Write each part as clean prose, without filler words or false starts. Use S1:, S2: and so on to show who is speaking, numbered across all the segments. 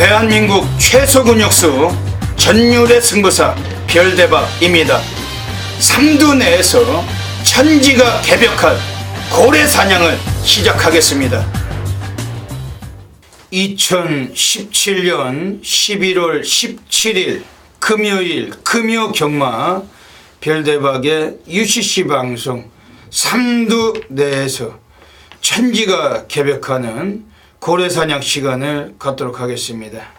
S1: 대한민국 최소 근육수 전율의 승부사 별대박입니다. 삼두 내에서 천지가 개벽한 고래 사냥을 시작하겠습니다. 2017년 11월 17일 금요일 금요경마 별대박의 UCC 방송 삼두 내에서 천지가 개벽하는 고래사냥 시간을 갖도록 하겠습니다.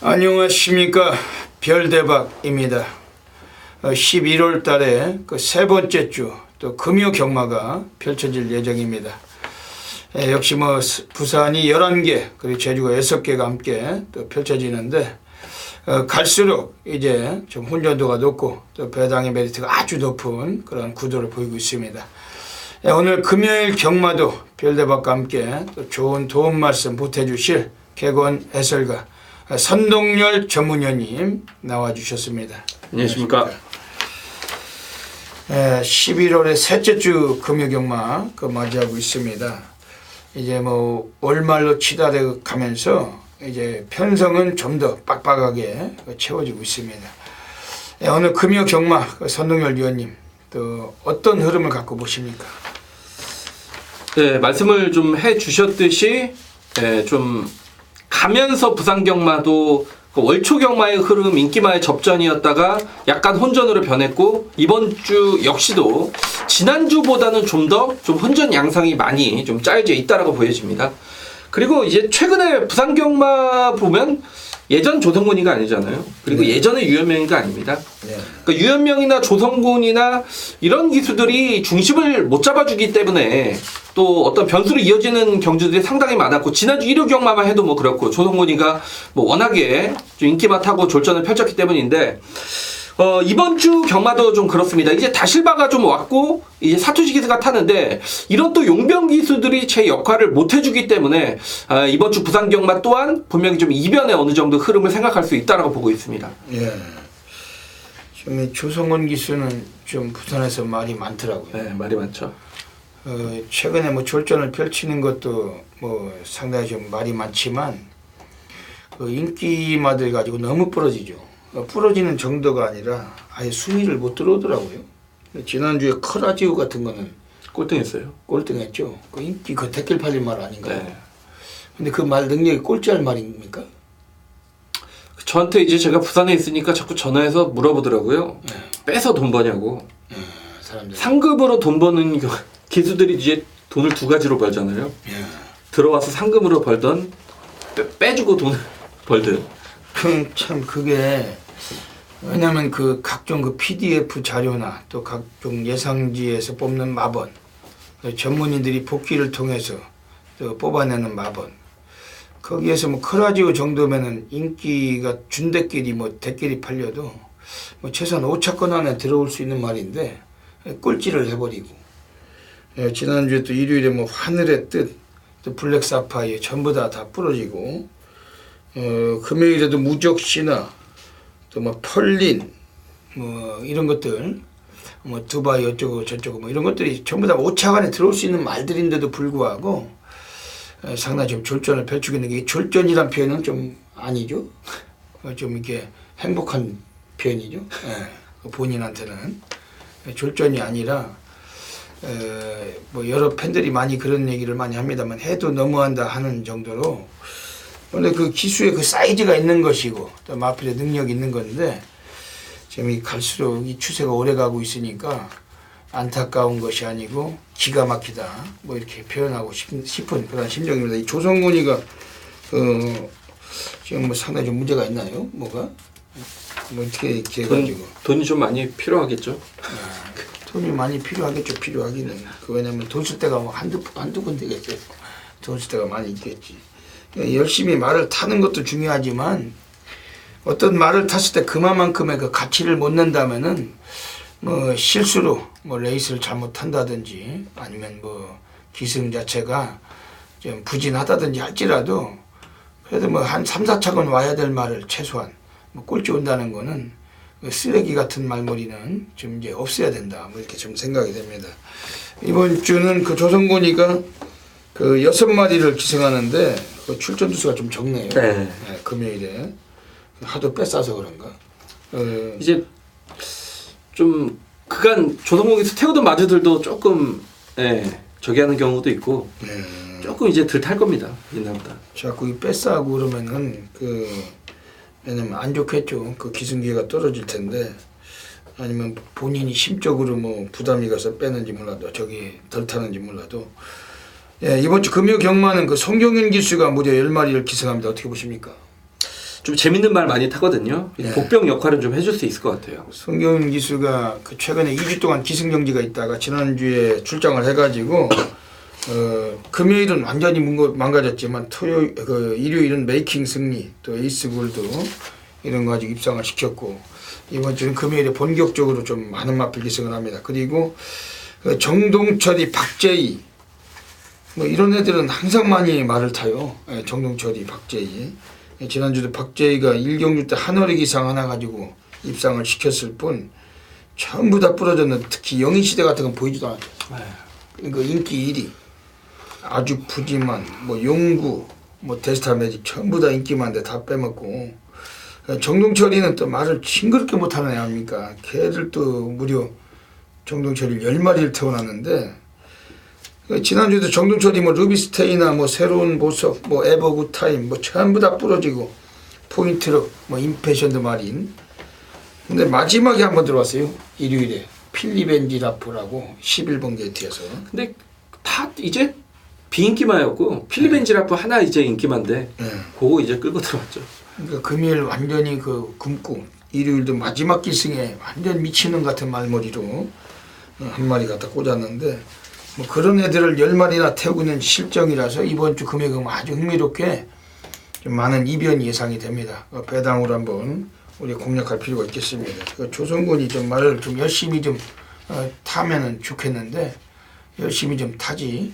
S1: 안녕하십니까, 별대박입니다. 11월 달에 그 세 번째 주 또 금요경마가 펼쳐질 예정입니다. 역시 뭐 부산이 11개 그리고 제주가 6개가 함께 또 펼쳐지는데 갈수록 이제 좀 혼전도가 높고 또 배당의 메리트가 아주 높은 그런 구도를 보이고 있습니다. 오늘 금요일 경마도 별대박과 함께 또 좋은 도움 말씀 보태주실 개건 해설가 선동열 전문위원님 나와주셨습니다.
S2: 안녕하십니까.
S1: 11월의 셋째 주 금요경마 맞이하고 있습니다. 이제 뭐 월말로 치달아 가면서 이제 편성은 좀 더 빡빡하게 채워지고 있습니다. 오늘 금요경마 선동열 위원님 또 어떤 흐름을 갖고 보십니까?
S2: 네, 말씀을 좀 해주셨듯이 좀 가면서 부산경마도 월초경마의 흐름, 인기마의 접전이었다가 약간 혼전으로 변했고 이번 주 역시도 지난주보다는 좀 더 혼전 양상이 많이 좀 짜여져 있다라고 보여집니다. 그리고 이제 최근에 부산경마 보면 예전 조성곤이가 아니잖아요. 그리고 예전의 유현명이가 아닙니다. 그러니까 유현명이나 조성곤이나 이런 기수들이 중심을 못 잡아주기 때문에 또 어떤 변수로 이어지는 경주들이 상당히 많았고 지난주 1호 경마만 해도 뭐 그렇고 조성곤이가 뭐 워낙에 좀 인기만 타고 졸전을 펼쳤기 때문인데 이번 주 경마도 좀 그렇습니다. 이제 다실바가 좀 왔고 이제 사투시 기수가 타는데 이런 또 용병 기수들이 제 역할을 못 해주기 때문에 이번 주 부산 경마 또한 분명히 좀 이변의 어느 정도 흐름을 생각할 수 있다라고 보고 있습니다.
S1: 예. 지금 조성곤 기수는 좀 부산에서 말이 많더라고요.
S2: 네, 말이 많죠.
S1: 최근에 뭐 졸전을 펼치는 것도 뭐 상당히 좀 말이 많지만 인기마들 가지고 너무 부러지죠. 부러지는 정도가 아니라 아예 순위를 못 들어오더라고요. 지난주에 커라지오 같은 거는
S2: 꼴등했어요.
S1: 꼴등했죠. 그 인기 그 댓글 팔린 말 아닌가요?
S2: 네.
S1: 근데 그 말 능력이 꼴찌할 말입니까?
S2: 저한테 이제 제가 부산에 있으니까 자꾸 전화해서 물어보더라고요. 빼서 돈 버냐고.
S1: 사람들.
S2: 상급으로 돈 버는 기수들이 이제 돈을 두 가지로 벌잖아요. 들어와서 상금으로 벌던 빼주고 돈을 벌든.
S1: 참 그게 왜냐면 그 각종 그 PDF 자료나 또 각종 예상지에서 뽑는 마번 전문인들이 복귀를 통해서 또 뽑아내는 마번 거기에서 뭐 커라지오 정도면은 인기가 준대끼리 뭐 대끼리 팔려도 뭐 최소한 5차권 안에 들어올 수 있는 말인데 꼴찌를 해버리고 지난주에 또 일요일에 뭐 하늘의 뜻 또 블랙 사파이어 전부 다 부러지고 금요일에도 무적시나 또 뭐 펄린 뭐 이런 것들 뭐 두바이 어쩌고 저쩌고 뭐 이런 것들이 전부 다 5차 안에 들어올 수 있는 말들인데도 불구하고 상당히 좀 졸전을 펼치고 있는 게 졸전이란 표현은 좀 아니죠. 좀 이렇게 행복한 표현이죠. 본인한테는 졸전이 아니라 뭐 여러 팬들이 많이 그런 얘기를 많이 합니다만 해도 너무한다 하는 정도로 원래 그 기수의 그 사이즈가 있는 것이고 또 마필의 능력이 있는 건데 지금 갈수록 이 추세가 오래 가고 있으니까 안타까운 것이 아니고 기가 막히다 뭐 이렇게 표현하고 싶은 그런 심정입니다. 이 조성곤이가 지금 뭐 상당히 좀 문제가 있나요? 뭐가? 뭐 어떻게 이렇게 해가지고
S2: 돈이 좀 많이 필요하겠죠.
S1: 돈이 많이 필요하겠죠. 필요하기는. 왜냐면 돈 쓸 데가 뭐 한두 군데겠죠. 돈 쓸 데가 많이 있겠지. 열심히 말을 타는 것도 중요하지만 어떤 말을 탔을 때 그만큼의 그 가치를 못 낸다면은 뭐 실수로 뭐 레이스를 잘못한다든지 아니면 뭐 기승 자체가 좀 부진하다든지 할지라도 그래도 뭐 한 3, 4차건 와야 될 말을 최소한 뭐 꼴찌 온다는 거는 쓰레기 같은 말머리는 좀 이제 없애야 된다. 뭐 이렇게 좀 생각이 됩니다. 이번 주는 그 조성곤이가 그 6마리를 기승하는데 그 출전 두수가 좀 적네요.
S2: 네.
S1: 네, 금요일에 하도 뺏어서 그런가.
S2: 이제 좀 그간 조성목에서 태우던 마주들도 조금 저기 하는 경우도 있고 조금 이제 덜 탈 겁니다. 옛날보다.
S1: 자꾸 이 뺏어하고 그러면은 왜냐면 안 좋겠죠. 그 기승기회가 떨어질 텐데 아니면 본인이 심적으로 뭐 부담이 가서 빼는지 몰라도 저기 덜 타는지 몰라도 이번 주 금요 경마는 그 송경윤 기수가 무려 10마리를 기승합니다. 어떻게 보십니까?
S2: 좀 재밌는 말 많이 타거든요. 복병 역할은 좀 해줄 수 있을 것 같아요.
S1: 송경윤 기수가 그 최근에 2주 동안 기승정지가 있다가 지난주에 출장을 해가지고 금요일은 완전히 망가졌지만 일요일은 메이킹 승리 또 에이스 골드 이런 거 가지고 입상을 시켰고 이번 주는 금요일에 본격적으로 좀 많은 마필 기승을 합니다. 그리고 정동철이 박재희 뭐 이런 애들은 항상 많이 말을 타요. 정동철이 박재희 지난주도 박재희가 1경주 때 한월의 기상 하나 가지고 입상을 시켰을 뿐 전부 다 부러졌는데 특히 영희시대 같은 건 보이지도 않아요. 그러니까 인기 1위 아주 푸짐한 뭐 용구 뭐 데스타 매직 전부 다 인기 많은데 다 빼먹고 정동철이는 또 말을 징그럽게 못하는 애 아닙니까? 걔들도 무려 정동철이 10마리를 태어났는데 지난주에도 정동철이 뭐 루비스테이나 뭐 새로운 보석 뭐 에버 굿타임 뭐 전부 다 부러지고 포인트럭 뭐 임패션드 마린 근데 마지막에 한번 들어왔어요. 일요일에 필리벤지 라프라고 11번 게이트에서
S2: 근데 다 이제 비인기마였고 필리벤지라프 하나 이제 인기만데 그거 이제 끌고 들어왔죠.
S1: 그러니까 금요일 완전히 굶고 일요일도 마지막 기승에 완전 미치는 같은 말머리로 한 마리 갖다 꽂았는데 뭐 그런 애들을 10마리나 태우고 있는 실정이라서 이번 주 금액은 아주 흥미롭게 좀 많은 이변이 예상이 됩니다. 배당으로 한번 우리 공략할 필요가 있겠습니다. 조성군이 좀 말을 좀 열심히 좀 타면은 좋겠는데 열심히 좀 타지.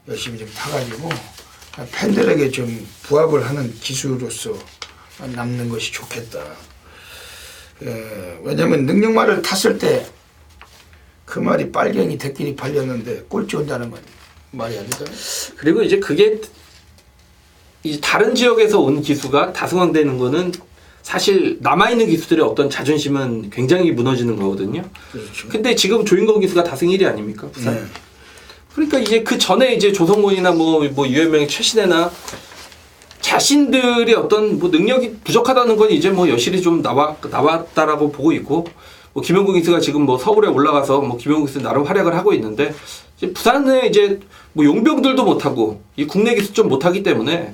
S1: 열심히 좀 타가지고 팬들에게 좀 부합을 하는 기수로서 남는 것이 좋겠다. 왜냐면 능력말을 탔을 때 그 말이 빨갱이 대끼리 팔렸는데 꼴찌 온다는 건 말이 안 되잖아요.
S2: 그리고 이제 그게 이 다른 지역에서 온 기수가 다승왕되는 거는 사실 남아있는 기수들의 어떤 자존심은 굉장히 무너지는 거거든요.
S1: 그렇죠.
S2: 근데 지금 조인건 기수가 다승 1위 아닙니까? 부산. 그러니까 이제 그 전에 이제 조성문이나 뭐 유현명의 최신혜나 자신들이 어떤 뭐 능력이 부족하다는 건 이제 뭐 여실히 좀 나왔다라고 보고 있고 뭐 김영국 기수가 지금 뭐 서울에 올라가서 뭐 김영국 기수 나름 활약을 하고 있는데 이제 부산에 이제 뭐 용병들도 못하고 이 국내 기수 좀 못하기 때문에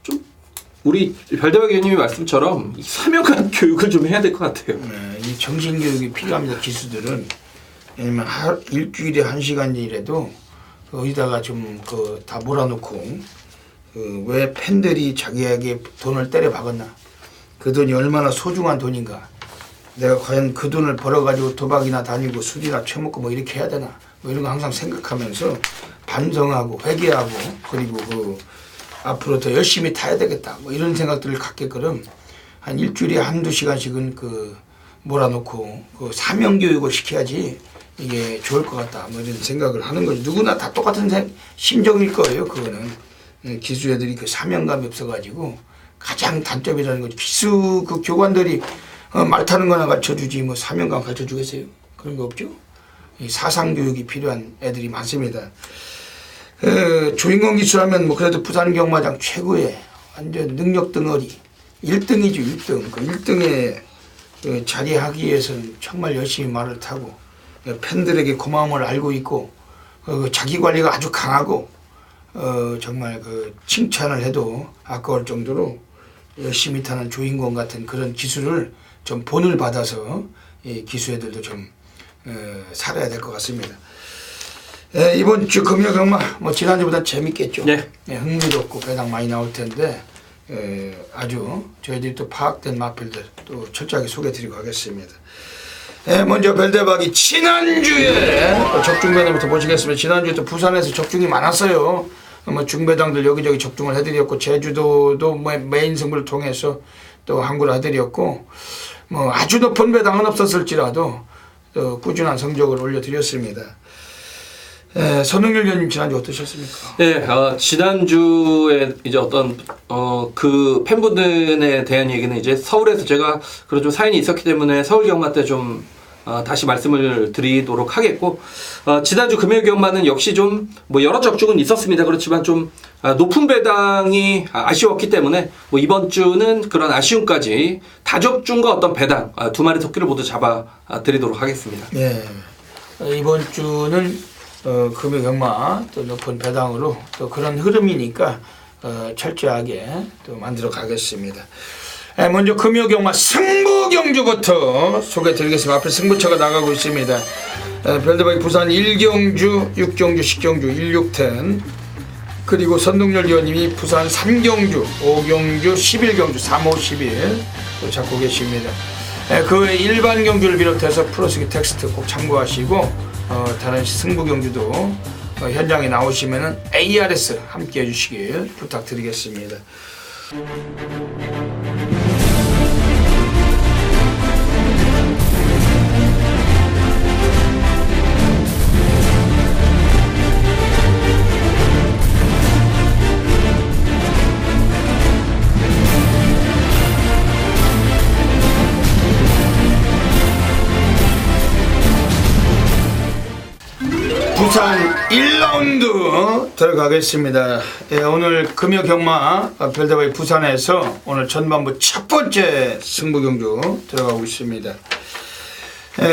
S2: 좀 우리 별대박 의원님이 말씀처럼 이 사명감 교육을 좀 해야 될 것 같아요.
S1: 이 정신 교육이 필요합니다. 기수들은 왜냐면 일주일에 1시간이라도 어디다가 좀 다 몰아놓고 왜 팬들이 자기에게 돈을 때려 박았나 그 돈이 얼마나 소중한 돈인가 내가 과연 그 돈을 벌어가지고 도박이나 다니고 술이나 처먹고 뭐 이렇게 해야 되나 뭐 이런 거 항상 생각하면서 반성하고 회개하고 그리고 앞으로 더 열심히 타야 되겠다 뭐 이런 생각들을 갖게끔 한 일주일에 1~2시간씩은 몰아놓고 사명교육을 시켜야지 이게 좋을 것 같다 뭐 이런 생각을 하는 거지. 누구나 다 똑같은 심정일 거예요. 그거는 기수 애들이 사명감이 없어가지고 가장 단점이라는 거지. 기수 교관들이 말 타는 거나 가르쳐주지 뭐 사명감 가르쳐주겠어요? 그런 거 없죠. 이 사상교육이 필요한 애들이 많습니다. 조인건 기수라면 뭐 그래도 부산 경마장 최고의 완전 능력 덩어리 1등이죠. 1등. 그 1등에 자리하기 위해서는 정말 열심히 말을 타고 팬들에게 고마움을 알고 있고 자기 관리가 아주 강하고 정말 칭찬을 해도 아까울 정도로 열심히 타는 조인건 같은 그런 기수를 좀 본을 받아서 이 기수애들도 좀 살아야 될 것 같습니다. 이번 주 금요 경마 뭐 지난주보다 재밌겠죠.
S2: 네.
S1: 흥미롭고 배당 많이 나올 텐데 아주 저희들이 또 파악된 마필들 또 철저하게 소개해드리고 하겠습니다. 먼저 별대박이 지난주에 적중배당부터 보시겠습니다. 지난주에 또 부산에서 적중이 많았어요. 뭐 중배당들 여기저기 적중을 해드렸고 제주도도 뭐 메인 승부를 통해서 또 항구를 해드렸고 뭐 아주 높은 배당은 없었을지라도 또 꾸준한 성적을 올려드렸습니다. 선흥열 위원님 지난주 어떠셨습니까?
S2: 네, 지난주에 이제 어떤 그 팬분들에 대한 얘기는 이제 서울에서 제가 그런 좀 사연이 있었기 때문에 서울 경마 때 좀 다시 말씀을 드리도록 하겠고, 지난주 금요일 경마는 역시 좀 뭐 여러 적중은 있었습니다. 그렇지만 좀 높은 배당이 아쉬웠기 때문에 뭐 이번 주는 그런 아쉬움까지 다적중과 어떤 배당 두 마리 토끼를 모두 잡아 드리도록 하겠습니다.
S1: 예. 이번 주는 금요 경마 또 높은 배당으로 또 그런 흐름이니까 철저하게 또 만들어 가겠습니다. 먼저 금요 경마 승부 경주부터 소개드리겠습니다. 앞에 승부처가 나가고 있습니다. 별대박이 부산 1경주, 6경주, 10경주, 16텐, 그리고 선동열 위원님이 부산 3경주, 5경주, 11경주, 3, 5, 11 또 잡고 계십니다. 그 외 일반 경주를 비롯해서 플러스기 텍스트 꼭 참고하시고 다른 승부 경주도 현장에 나오시면은 ARS 함께 해주시길 부탁드리겠습니다. 부산 1라운드 들어가겠습니다. 오늘 금요 경마 별대박이 부산에서 오늘 전반부 첫 번째 승부 경주 들어가고 있습니다.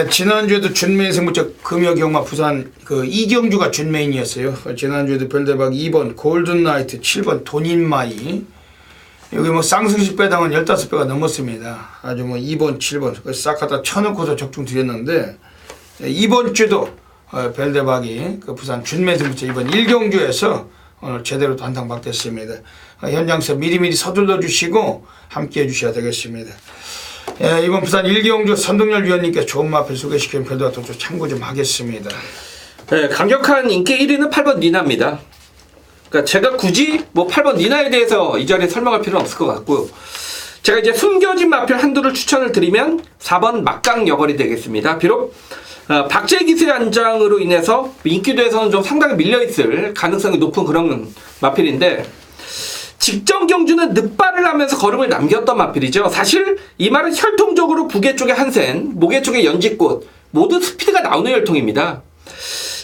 S1: 지난주에도 준메인 승부처 금요 경마 부산 그 2경주가 준메인이었어요. 지난주에도 별대박 2번 골든나이트, 7번 돈인마이, 여기 뭐 쌍승식 배당은 15배가 넘었습니다. 아주 뭐 2번, 7번 싹 갖다 쳐놓고서 적중 드렸는데, 이번 주도 별대박이 그 부산 준메인 승부처 이번 1경주에서 오늘 제대로 단탕 박됐습니다. 현장에서 미리미리 서둘러 주시고 함께 해주셔야 되겠습니다. 이번 부산 1경주 선동열 위원님께 좋은 마필 소개시키는 별대박 또 참고 좀 하겠습니다.
S2: 네, 강력한 인기 1위는 8번 니나입니다. 그러니까 제가 굳이 뭐 8번 니나에 대해서 이 자리에 설명할 필요는 없을 것 같고요. 제가 이제 숨겨진 마필 한두를 추천을 드리면 4번 막강 여걸이 되겠습니다. 비록 박재 기수의 안장으로 인해서 인기도에서는 좀 상당히 밀려있을 가능성이 높은 그런 마필인데, 직전 경주는 늑발을 하면서 걸음을 남겼던 마필이죠. 사실 이 말은 혈통적으로 부계 쪽에 한센, 목계 쪽에 연지꽃 모두 스피드가 나오는 혈통입니다.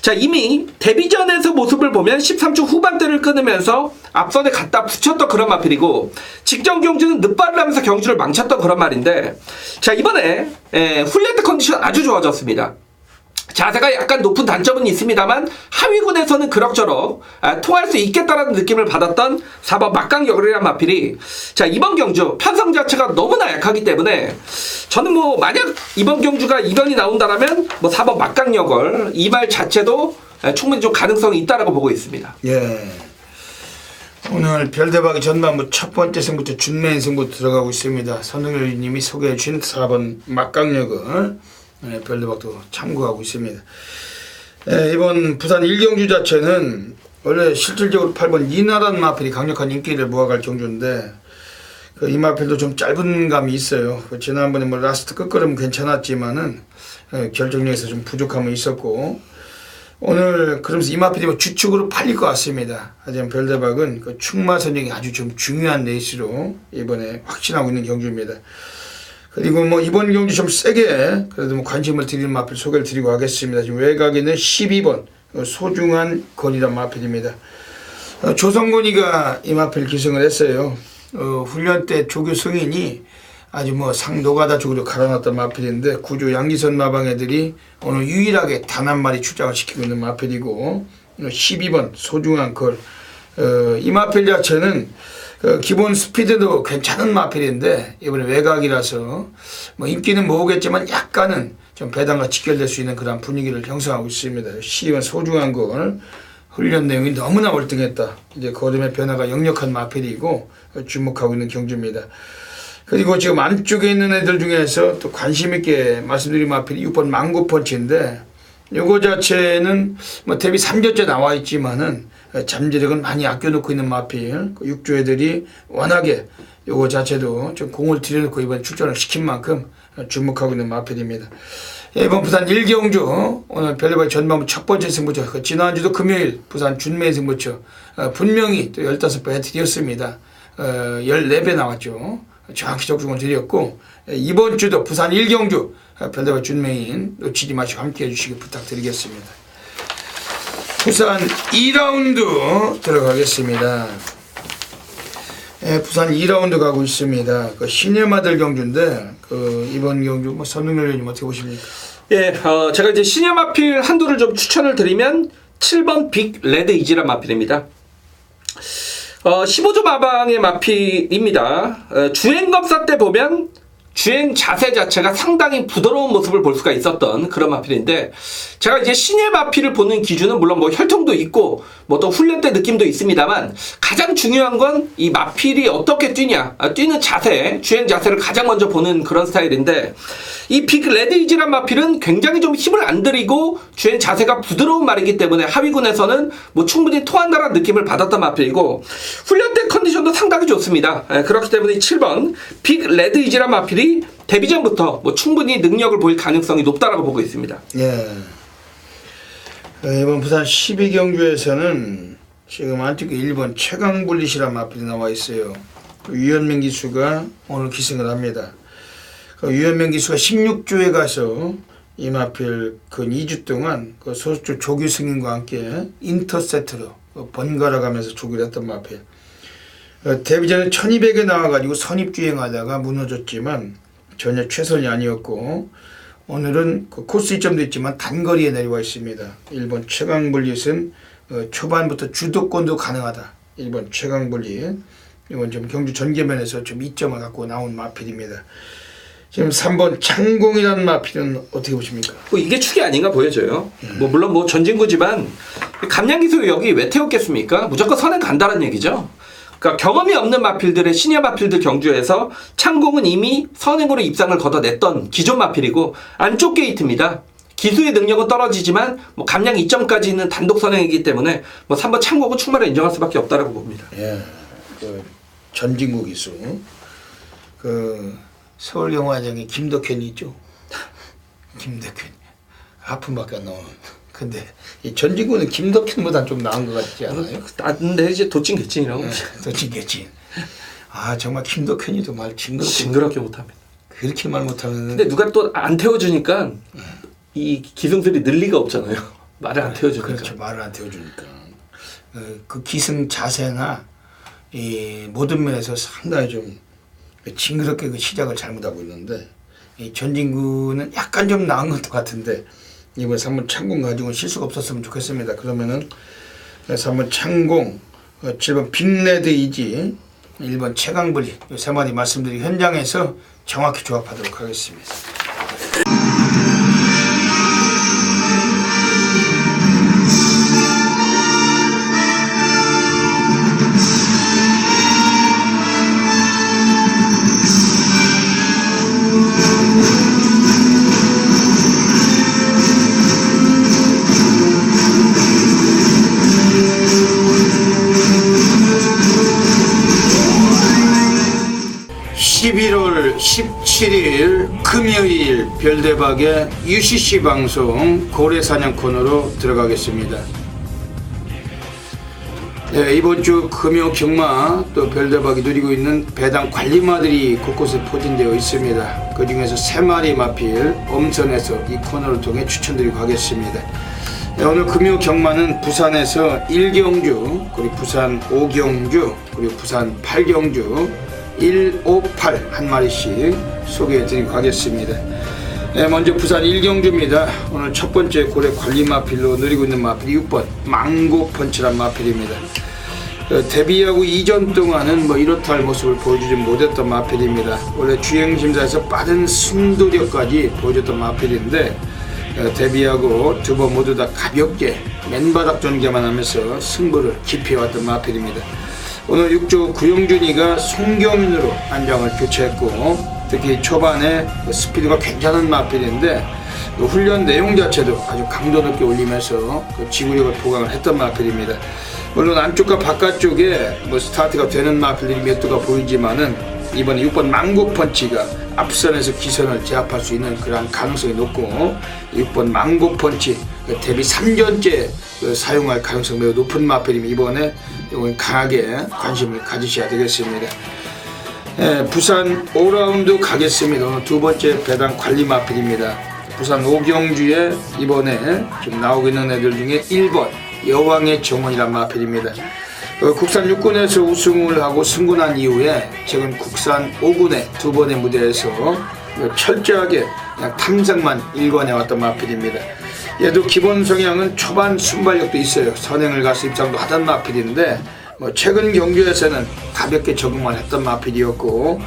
S2: 자, 이미 데뷔전에서 모습을 보면 13초 후반대를 끊으면서 앞선에 갖다 붙였던 그런 마필이고, 직전 경주는 늑발을 하면서 경주를 망쳤던 그런 말인데, 자, 이번에 훈련 때 컨디션 아주 좋아졌습니다. 자세가 약간 높은 단점은 있습니다만 하위군에서는 그럭저럭 통할 수 있겠다라는 느낌을 받았던 4번 막강여걸이란 마필이, 자, 이번 경주 편성 자체가 너무나 약하기 때문에 저는 뭐 만약 이번 경주가 2번이 나온다라면 뭐 4번 막강여걸 이 말 자체도 충분히 좀 가능성이 있다라고 보고 있습니다.
S1: 예. 오늘 별대박이 전반부 첫 번째 승부터 준메인 승부 들어가고 있습니다. 선동열 님이 소개해 주신 4번 막강여걸 별대박도 참고하고 있습니다. 이번 부산 1경주 자체는 원래 실질적으로 8번 이나란 마필이 강력한 인기를 모아갈 경주인데, 이 마필도 좀 짧은 감이 있어요. 지난번에 뭐 라스트 끝걸음 괜찮았지만은 결정력에서 좀 부족함은 있었고, 오늘 그러면서 이 마필이 뭐 주축으로 팔릴 것 같습니다. 하지만 별대박은 그 충마 선정이 아주 좀 중요한 레이스로 이번에 확신하고 있는 경주입니다. 그리고 뭐 이번 경주 좀 세게 그래도 뭐 관심을 드리는 마필 소개를 드리고 하겠습니다. 지금 외곽에는 12번 소중한 건이란 마필입니다. 조성건이가 이 마필 기승을 했어요. 훈련 때 조교 승인이 아주 뭐 상노가다 쪽으로 갈아놨던 마필인데, 구조 양기선 마방 애들이 오늘 유일하게 단 한 마리 출장을 시키고 있는 마필이고, 12번 소중한 걸. 이 마필 자체는 기본 스피드도 괜찮은 마필인데 이번에 외곽이라서 뭐 인기는 모으겠지만 약간은 좀 배당과 직결될 수 있는 그런 분위기를 형성하고 있습니다. 시간 소중한 걸 훈련 내용이 너무나 월등했다. 이제 걸음의 변화가 역력한 마필이고 주목하고 있는 경주입니다. 그리고 지금 안쪽에 있는 애들 중에서 또 관심 있게 말씀드린 마필이 6번 망고펀치인데, 요거 자체는 뭐 데뷔 3전째 나와 있지만은 잠재력은 많이 아껴놓고 있는 마필. 그 6조 애들이 워낙에 요거 자체도 좀 공을 들여놓고 이번 출전을 시킨 만큼 주목하고 있는 마필입니다. 이번 부산 일경주 오늘 별내바위 전반부 첫 번째 승부처. 그 지난주도 금요일 부산 준매 승부처 분명히 또 15배 해드렸습니다. 14배 나왔죠. 정확히 적중을 드렸고 이번 주도 부산 일경주 별내바위 준매인 놓치지 마시고 함께 해주시기 부탁드리겠습니다. 부산 2라운드 들어가겠습니다. 부산 2라운드 가고 있습니다. 그 시네마들 경주인데 이번 경주 뭐 선릉 의원님 어떻게 보십니까?
S2: 예, 제가 이제 시니어 마필 한두를 좀 추천을 드리면 7번 빅 레드 이지란 마필입니다. 15조 마방의 마필입니다. 주행검사 때 보면 주행 자세 자체가 상당히 부드러운 모습을 볼 수가 있었던 그런 마필인데, 제가 이제 신예 마필을 보는 기준은 물론 뭐 혈통도 있고 뭐 또 훈련 때 느낌도 있습니다만, 가장 중요한 건 이 마필이 어떻게 뛰냐, 뛰는 자세, 주행 자세를 가장 먼저 보는 그런 스타일인데, 이 빅 레드 이지란 마필은 굉장히 좀 힘을 안 들이고 주행 자세가 부드러운 말이기 때문에 하위군에서는 뭐 충분히 통한다는 느낌을 받았던 마필이고, 훈련 때 컨디션도 상당히 좋습니다. 그렇기 때문에 7번 빅 레드 이지란 마필이 데뷔전부터 뭐 충분히 능력을 보일 가능성이 높다라고 보고 있습니다.
S1: 예. 이번 부산 12경주에서는 지금 안티크 1번 최강불릿이라는 마필이 나와 있어요. 유현명 기수가 오늘 기승을 합니다. 유현명 기수가 16주에 가서 이 마필 근 2주 동안 그 소속주 조규승인과 함께 인터세트로 번갈아 가면서 조기를 했던 마필. 데뷔전에 1200에 나와가지고 선입주행하다가 무너졌지만 전혀 최선이 아니었고, 오늘은 그 코스 이점도 있지만 단거리에 내려와 있습니다. 1번 최강불릿은 초반부터 주도권도 가능하다. 1번 최강불릿. 이번 좀 경주 전개면에서 좀 이점을 갖고 나온 마필입니다. 지금 3번 창공이라는 마필은 어떻게 보십니까?
S2: 뭐 이게 축이 아닌가 보여져요. 뭐 물론 뭐 전진구지만 감량기수 여기 왜 태웠겠습니까? 무조건 선행 간다는 얘기죠. 그러니까 경험이 없는 마필들의 시니어 마필들 경주에서 창공은 이미 선행으로 입상을 걷어냈던 기존 마필이고, 안쪽 게이트입니다. 기수의 능력은 떨어지지만 뭐 감량 2점까지 있는 단독 선행이기 때문에 뭐 3번 창공은 충분히 인정할 수밖에 없다라고 봅니다.
S1: 예, 그 전진구 기수, 그 서울영화장에 김덕현이 있죠. 김덕현 하품밖에 안 나오는. 근데 이 전진구는 김덕현보다 좀 나은 것 같지 않아요?
S2: 근데 이제 도찐 개찐이라고.
S1: 네, 도찐 개찐. 아 정말 김덕현이도 말
S2: 징그럽게 못합니다.
S1: 그렇게 말 못하면.
S2: 근데 누가 또 안 태워주니까 이 기승들이 늘 리가 없잖아요. 말을 안 태워주니까.
S1: 그렇죠, 말을 안 태워주니까. 그 기승 자세나 이 모든 면에서 상당히 좀 징그럽게 그 시작을 잘못하고 있는데, 이 전진구는 약간 좀 나은 것도 같은데 이번에 3번 창공 가지고는 실수가 없었으면 좋겠습니다. 그러면은 3번 창공, 7번 빅레드 이지, 1번 최강불릿, 이 세 마디 말씀드리고 현장에서 정확히 조합하도록 하겠습니다. (11월 17일) 금요일 별대박의 UCC 방송 고래사냥 코너로 들어가겠습니다. 네, 이번 주 금요 경마 또 별대박이 누리고 있는 배당 관리마들이 곳곳에 포진되어 있습니다. 그 중에서 3마리 마필 엄선해서 이 코너를 통해 추천드리고 하겠습니다. 네, 오늘 금요 경마는 부산에서 1경주, 그리고 부산 5경주, 그리고 부산 8경주 158 한 마리씩 소개해드리고 가겠습니다. 네, 먼저 부산 1경주입니다. 오늘 첫 번째 고래 관리 마필로 누리고 있는 마필이 6번 망고 펀치란 마필입니다. 데뷔하고 이전 동안은 뭐 이렇다 할 모습을 보여주지 못했던 마필입니다. 원래 주행심사에서 빠른 순도력까지 보여줬던 마필인데, 데뷔하고 두 번 모두 다 가볍게 맨바닥 전개만 하면서 승부를 기피해왔던 마필입니다. 오늘 6조 구용준이가 송경민으로 안장을 교체했고, 특히 초반에 스피드가 괜찮은 마필인데 훈련 내용 자체도 아주 강도 높게 올리면서 지구력을 보강을 했던 마필입니다. 물론 안쪽과 바깥쪽에 뭐 스타트가 되는 마필들이 몇 두가 보이지만은 이번에 6번 망고펀치가 앞선에서 기선을 제압할 수 있는 그런 가능성이 높고 6번 망고펀치 데뷔 3년째 사용할 가능성이 매우 높은 마필이면 이번에 강하게 관심을 가지셔야 되겠습니다. 부산 5라운드 가겠습니다. 오늘 두 번째 배당 관리 마필입니다. 부산 오경주에 이번에 지금 나오고 있는 애들 중에 1번 여왕의 정원이란 마필입니다. 국산 6군에서 우승을 하고 승군한 이후에 최근 국산 5군의 두 번의 무대에서 철저하게 그냥 탐색만 일관해 왔던 마필입니다. 얘도 기본 성향은 초반 순발력도 있어요. 선행을 가서 입장도 하던 마필인데 최근 경주에서는 가볍게 적응만 했던 마필이었고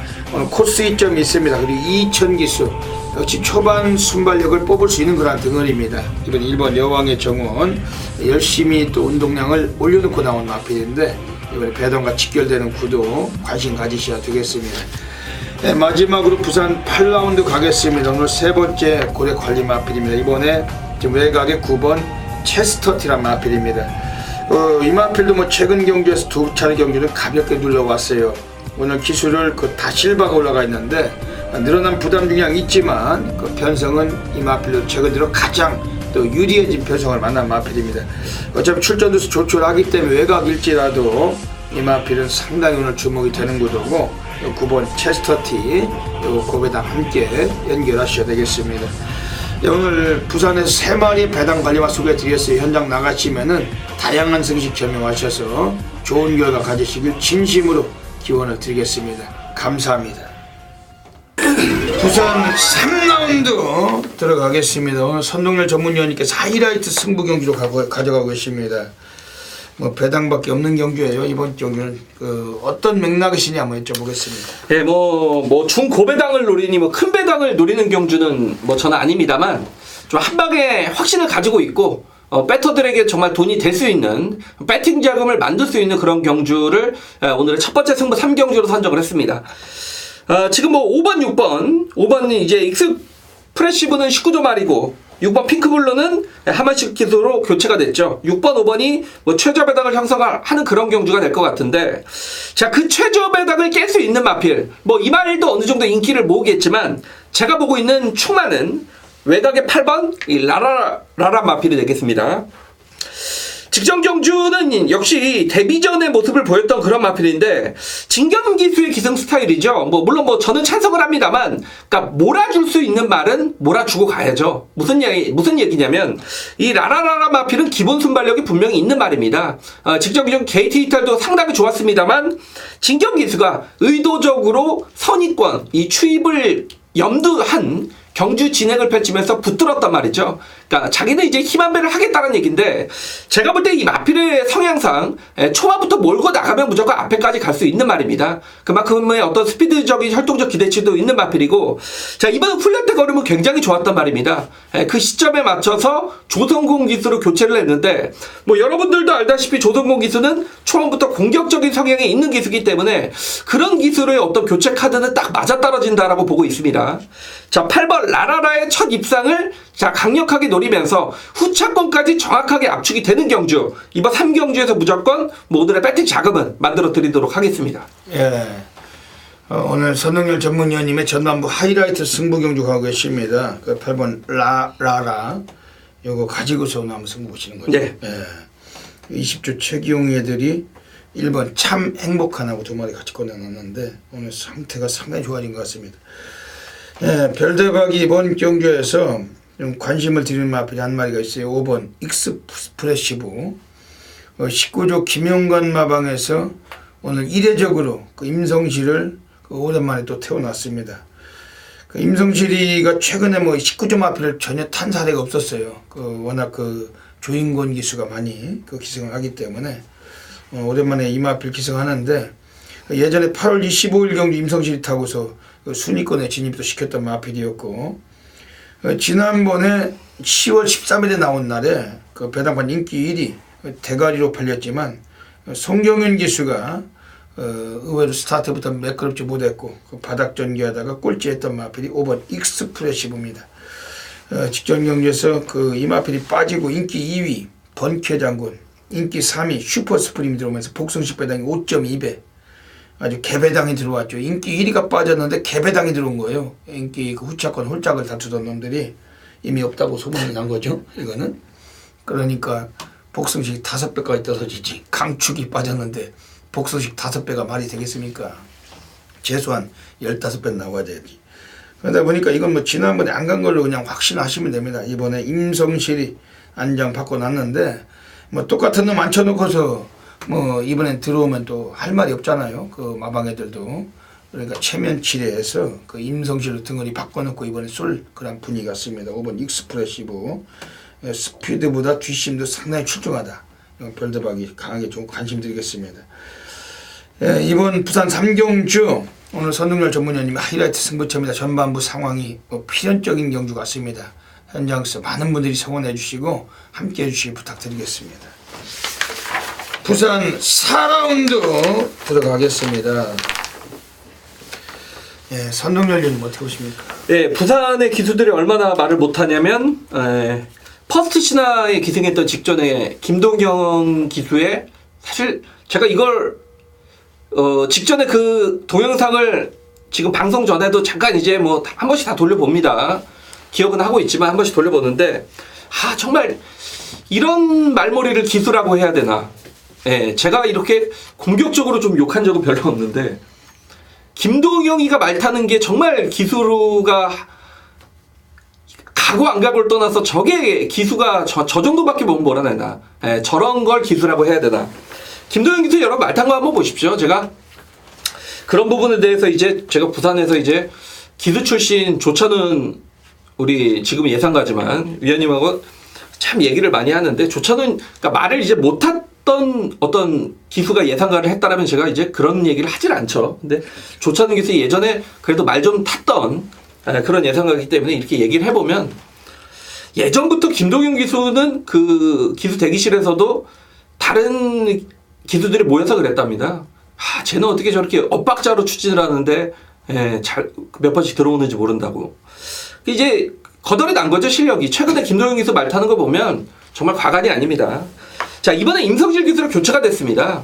S1: 코스 이점이 있습니다. 그리고 2000 기수 역시 초반 순발력을 뽑을 수 있는 그런 덩어리입니다. 이번 1번 여왕의 정원 열심히 또 운동량을 올려놓고 나온 마필인데 이번에 배당과 직결되는 구도 관심 가지셔야 되겠습니다. 마지막으로 부산 8라운드 가겠습니다. 오늘 세 번째 고래 관리 마필입니다. 이번에 지금 외곽의 9번 체스터티란 마필입니다. 이 마필도 최근 경주에서 두 차례 경주는 가볍게 눌러왔어요. 오늘 기술을 다실바가 올라가 있는데 늘어난 부담 중량이 있지만 그 편성은 이 마필로 최근 들어 가장 또 유리해진 편성을 만난 마필입니다. 어차피 출전도서 조촐하기 때문에 외곽일지라도 이 마필은 상당히 오늘 주목이 되는 구도고 9번 체스터티 고배당 함께 연결하셔야 되겠습니다. 오늘 부산에서 3마리 배당 관리만 소개해드렸어요. 현장 나가시면은 다양한 성식 점용하셔서 좋은 결과 가지시길 진심으로 기원을 드리겠습니다. 감사합니다. 부산 3라운드 들어가겠습니다. 오늘 선동열 전문위원님께서 하이라이트 승부 경기로 가져가고 계십니다. 배당밖에 없는 경주예요. 이번 경주는 어떤 맥락이시냐 한번 여쭤보겠습니다.
S2: 예, 중고배당을 노리니 큰 배당을 노리는 경주는 저는 아닙니다만 좀 한 방에 확신을 가지고 있고 배터들에게 정말 돈이 될 수 있는 배팅 자금을 만들 수 있는 그런 경주를 오늘의 첫 번째 승부 3경주로 선정을 했습니다. 지금 5번, 5번은 이제 익스프레시브는 19조 말이고 6번 핑크블루는 하만식 기수로 교체가 됐죠. 6번, 5번이 최저 배당을 형성하는 그런 경주가 될 것 같은데, 자, 그 최저 배당을 깰 수 있는 마필, 이 말도 어느 정도 인기를 모으겠지만, 제가 보고 있는 충만은 외곽의 8번, 이 라라 마필이 되겠습니다. 직전 경주는 역시 데뷔전의 모습을 보였던 그런 마필인데 진경기수의 기승 스타일이죠. 물론 저는 찬성을 합니다만, 그러니까 몰아줄 수 있는 말은 몰아주고 가야죠. 무슨 얘기냐면 이 라라라라 마필은 기본 순발력이 분명히 있는 말입니다. 직전 기준 게이트 이탈도 상당히 좋았습니다만 진경기수가 의도적으로 선입권, 이 추입을 염두한 경주 진행을 펼치면서 붙들었단 말이죠. 그러니까 자기는 이제 힘한 배를 하겠다는 얘기인데, 제가 볼 때 이 마필의 성향상 초반부터 몰고 나가면 무조건 앞에까지 갈 수 있는 말입니다. 그만큼의 어떤 스피드적인 활동적 기대치도 있는 마필이고, 자, 이번 훈련 때 걸음은 굉장히 좋았단 말입니다. 그 시점에 맞춰서 조성공 기수로 교체를 했는데, 여러분들도 알다시피 조성공 기수는 초반부터 공격적인 성향이 있는 기수이기 때문에 그런 기수의 어떤 교체 카드는 딱 맞아떨어진다라고 보고 있습니다. 자, 8번 라라라의 첫 입상을 강력하게 노리면서 후차권까지 정확하게 압축이 되는 경주, 이번 3경주에서 무조건 오늘의 배팅 자금은 만들어 드리도록 하겠습니다.
S1: 예. 오늘 선동열 전문위원님의 전남부 하이라이트 승부 경주 가고 계십니다. 8번 라라 요거 가지고서 오늘 한번 승부 보시는 거죠.
S2: 네.
S1: 예. 20조 최기용 애들이 1번 참 행복한하고 두 마리 같이 꺼내놨는데 오늘 상태가 상당히 좋아진 것 같습니다. 예, 별대박이 이번 경주에서 좀 관심을 드리는 마필이 한 마리가 있어요. 5번 익스프레시브 19조 김용관 마방에서 오늘 이례적으로 임성실을 오랜만에 또 태워놨습니다. 임성실이가 최근에 19조 마필을 전혀 탄 사례가 없었어요. 워낙 조인권 기수가 많이 기승을 하기 때문에 오랜만에 이 마필 기승하는데, 예전에 8월 25일 경주 임성실이 타고서 순위권에 진입도 시켰던 마필이었고, 지난번에 10월 13일에 나온 날에 배당판 인기 1위 대가리로 팔렸지만 송경윤 기수가 의외로 스타트부터 매끄럽지 못했고 바닥 전개하다가 꼴찌했던 마필이 5번 익스프레시브입니다. 직전 경기에서 이 마필이 빠지고 인기 2위 번쾌 장군, 인기 3위 슈퍼스프림이 들어오면서 복승식 배당이 5.2배, 아주 개배당이 들어왔죠. 인기 1위가 빠졌는데 개배당이 들어온 거예요. 인기 그 후차권 홀짝을 다투던 놈들이 이미 없다고 소문이 난 거죠. 이거는. 그러니까 복숭식 5배까지 떨어지지. 강축이 빠졌는데 복숭식 5배가 말이 되겠습니까? 최소한 15배 나와야 되지. 그러다 보니까 이건 뭐 지난번에 안 간 걸로 그냥 확신하시면 됩니다. 이번에 임성실이 안장 바꿔놨는데 뭐 똑같은 놈 앉혀놓고서 뭐 이번엔 들어오면 또 할 말이 없잖아요. 그 마방 애들도. 그러니까 체면치레해서 그 임성실로 등을이 바꿔놓고 이번에 쏠 그런 분위기 같습니다. 5번 익스프레시브. 스피드보다 뒷심도 상당히 출중하다. 별대박이 강하게 좀 관심 드리겠습니다. 이번 부산 삼경주 오늘 선동열 전문위원님이 하이라이트 승부처입니다. 전반부 상황이 뭐 필연적인 경주 같습니다. 현장에서 많은 분들이 성원해 주시고 함께 해주시기 부탁드리겠습니다. 부산 4라운드 들어가겠습니다. 선동열 위원님 어떻게 보십니까?
S2: 부산의 기수들이 얼마나 말을 못하냐면 퍼스트 신화에 기승했던 직전에 김동경 기수의 사실 제가 이걸 직전에 그 동영상을 지금 방송 전에도 잠깐 이제 뭐 한 번씩 다 돌려봅니다. 기억은 하고 있지만 한 번씩 돌려보는데 정말 이런 말머리를 기수라고 해야 되나. 제가 이렇게 공격적으로 좀 욕한 적은 별로 없는데 김동영이가 말 타는 게 정말 기수가 가고 안 가고를 떠나서 저게 기수가 저 정도밖에 못 몰아내나. 저런 걸 기수라고 해야 되나. 김동영 기수 여러분 말 탄 거 한번 보십시오. 제가 그런 부분에 대해서 이제 제가 부산에서 이제 기수 출신 조찬은 우리 지금 예상가지만 위원님하고 참 얘기를 많이 하는데 조찬은 그러니까 말을 이제 못했던 어떤 기수가 예상가를 했다라면 제가 이제 그런 얘기를 하질 않죠. 근데 조찬은 기수 예전에 그래도 말 좀 탔던 그런 예상가이기 때문에 이렇게 얘기를 해보면 예전부터 김동영 기수는 그 기수 대기실에서도 다른 기수들이 모여서 그랬답니다. 쟤는 어떻게 저렇게 엇박자로 추진을 하는데 잘 몇 번씩 들어오는지 모른다고. 이제 거덜이 난 거죠, 실력이. 최근에 김동영 기수 말 타는 거 보면 정말 과간이 아닙니다. 자, 이번에 임성실 기수로 교체가 됐습니다.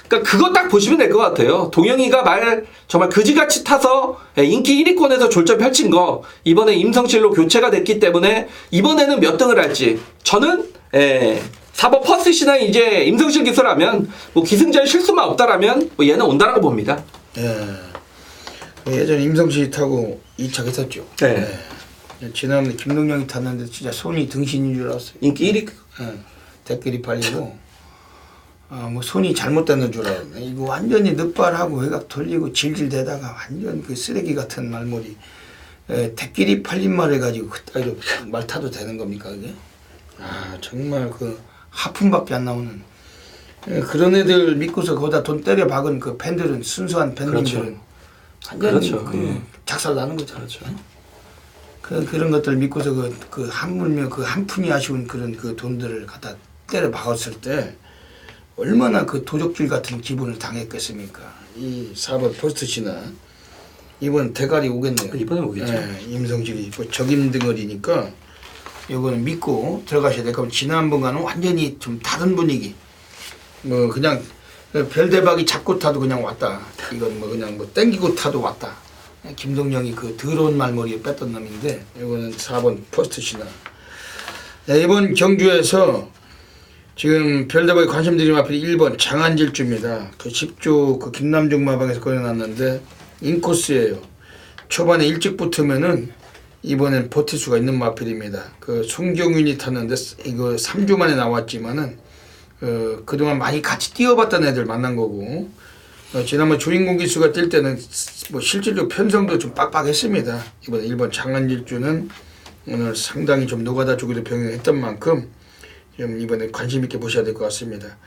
S2: 그러니까 그거 딱 보시면 될 것 같아요. 동영이가 말 정말 그지같이 타서 인기 1위권에서 졸전 펼친 거 이번에 임성실로 교체가 됐기 때문에 이번에는 몇 등을 할지 저는 4번 퍼스트 신화 이제 임성실 기수라면 뭐 기승자의 실수만 없다라면 뭐 얘는 온다라고 봅니다.
S1: 예전에 임성실이 타고 2차 했었죠. 지난번에 김동영이 탔는데 진짜 손이 등신인 줄 알았어요.
S2: 인기 1위
S1: 댓글이 팔리고 뭐 손이 잘못됐는 줄 알았네. 이거 완전히 늑발하고 외곽 돌리고 질질대다가 완전 그 쓰레기 같은 말머리. 댓글이 팔린 말 해가지고 그따위로 말 타도 되는 겁니까 그게? 정말 그 하품밖에 안 나오는 그런 애들 믿고서 거기다 돈 때려 박은 그 팬들은 순수한 팬들은 완전히 작살 나는 거죠. 그런 것들 믿고서 그 한물며 그 한 푼이 아쉬운 그런 그 돈들을 갖다 때려 박았을 때 얼마나 그 도적질 같은 기분을 당했겠습니까? 이 4번 포스트 신화 이번 대가리 오겠네요.
S2: 이번에 오겠죠.
S1: 임성실이 뭐 적임등어리니까 이거는 믿고 들어가셔야 될 거면 지난번과는 완전히 좀 다른 분위기. 뭐 그냥 별대박이 잡고 타도 그냥 왔다. 이건 뭐 그냥 뭐 땡기고 타도 왔다. 김동영이 그 더러운 말머리에 뺐던 놈인데 이거는 4번 포스트 신화. 이번 경주에서 지금 별대박이 관심 드린 마필이 1번 장안질주입니다. 그 10조 그 김남중 마방에서 꺼내놨는데 인코스예요. 초반에 일찍 붙으면은 이번엔 버틸 수가 있는 마필입니다. 그 송경윤이 탔는데 이거 3주 만에 나왔지만은 그동안 많이 같이 뛰어봤던 애들 만난 거고 지난번 주인공 기수가 뛸 때는 뭐 실질적 편성도 좀 빡빡했습니다. 이번에 1번 장안질주는 오늘 상당히 좀 노가다 쪽에도 병행했던 만큼 좀 이번에 관심 있게 보셔야 될 것 같습니다.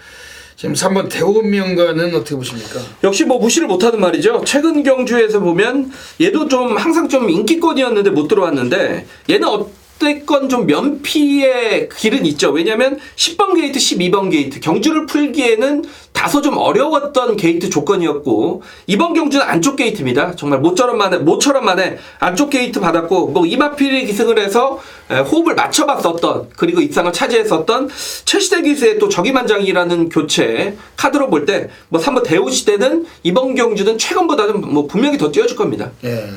S1: 지금 3번 대원명가는 어떻게 보십니까?
S2: 역시 뭐 무시를 못하는 말이죠. 최근 경주에서 보면 얘도 좀 항상 좀 인기권이었는데 못 들어왔는데 얘는 어쨌건 좀 면피의 길은 있죠. 왜냐하면 10번 게이트, 12번 게이트 경주를 풀기에는 다소 좀 어려웠던 게이트 조건이었고 이번 경주는 안쪽 게이트입니다. 정말 모처럼 만에 안쪽 게이트 받았고 뭐 이마필이 기승을 해서 호흡을 맞춰봤었던 그리고 입상을 차지했었던 최시대 기수의 또 적임한장이라는 교체 카드로 볼 때 뭐 3번 대우 시대는 이번 경주는 최근보다는 뭐 분명히 더 뛰어줄 겁니다.
S1: 예.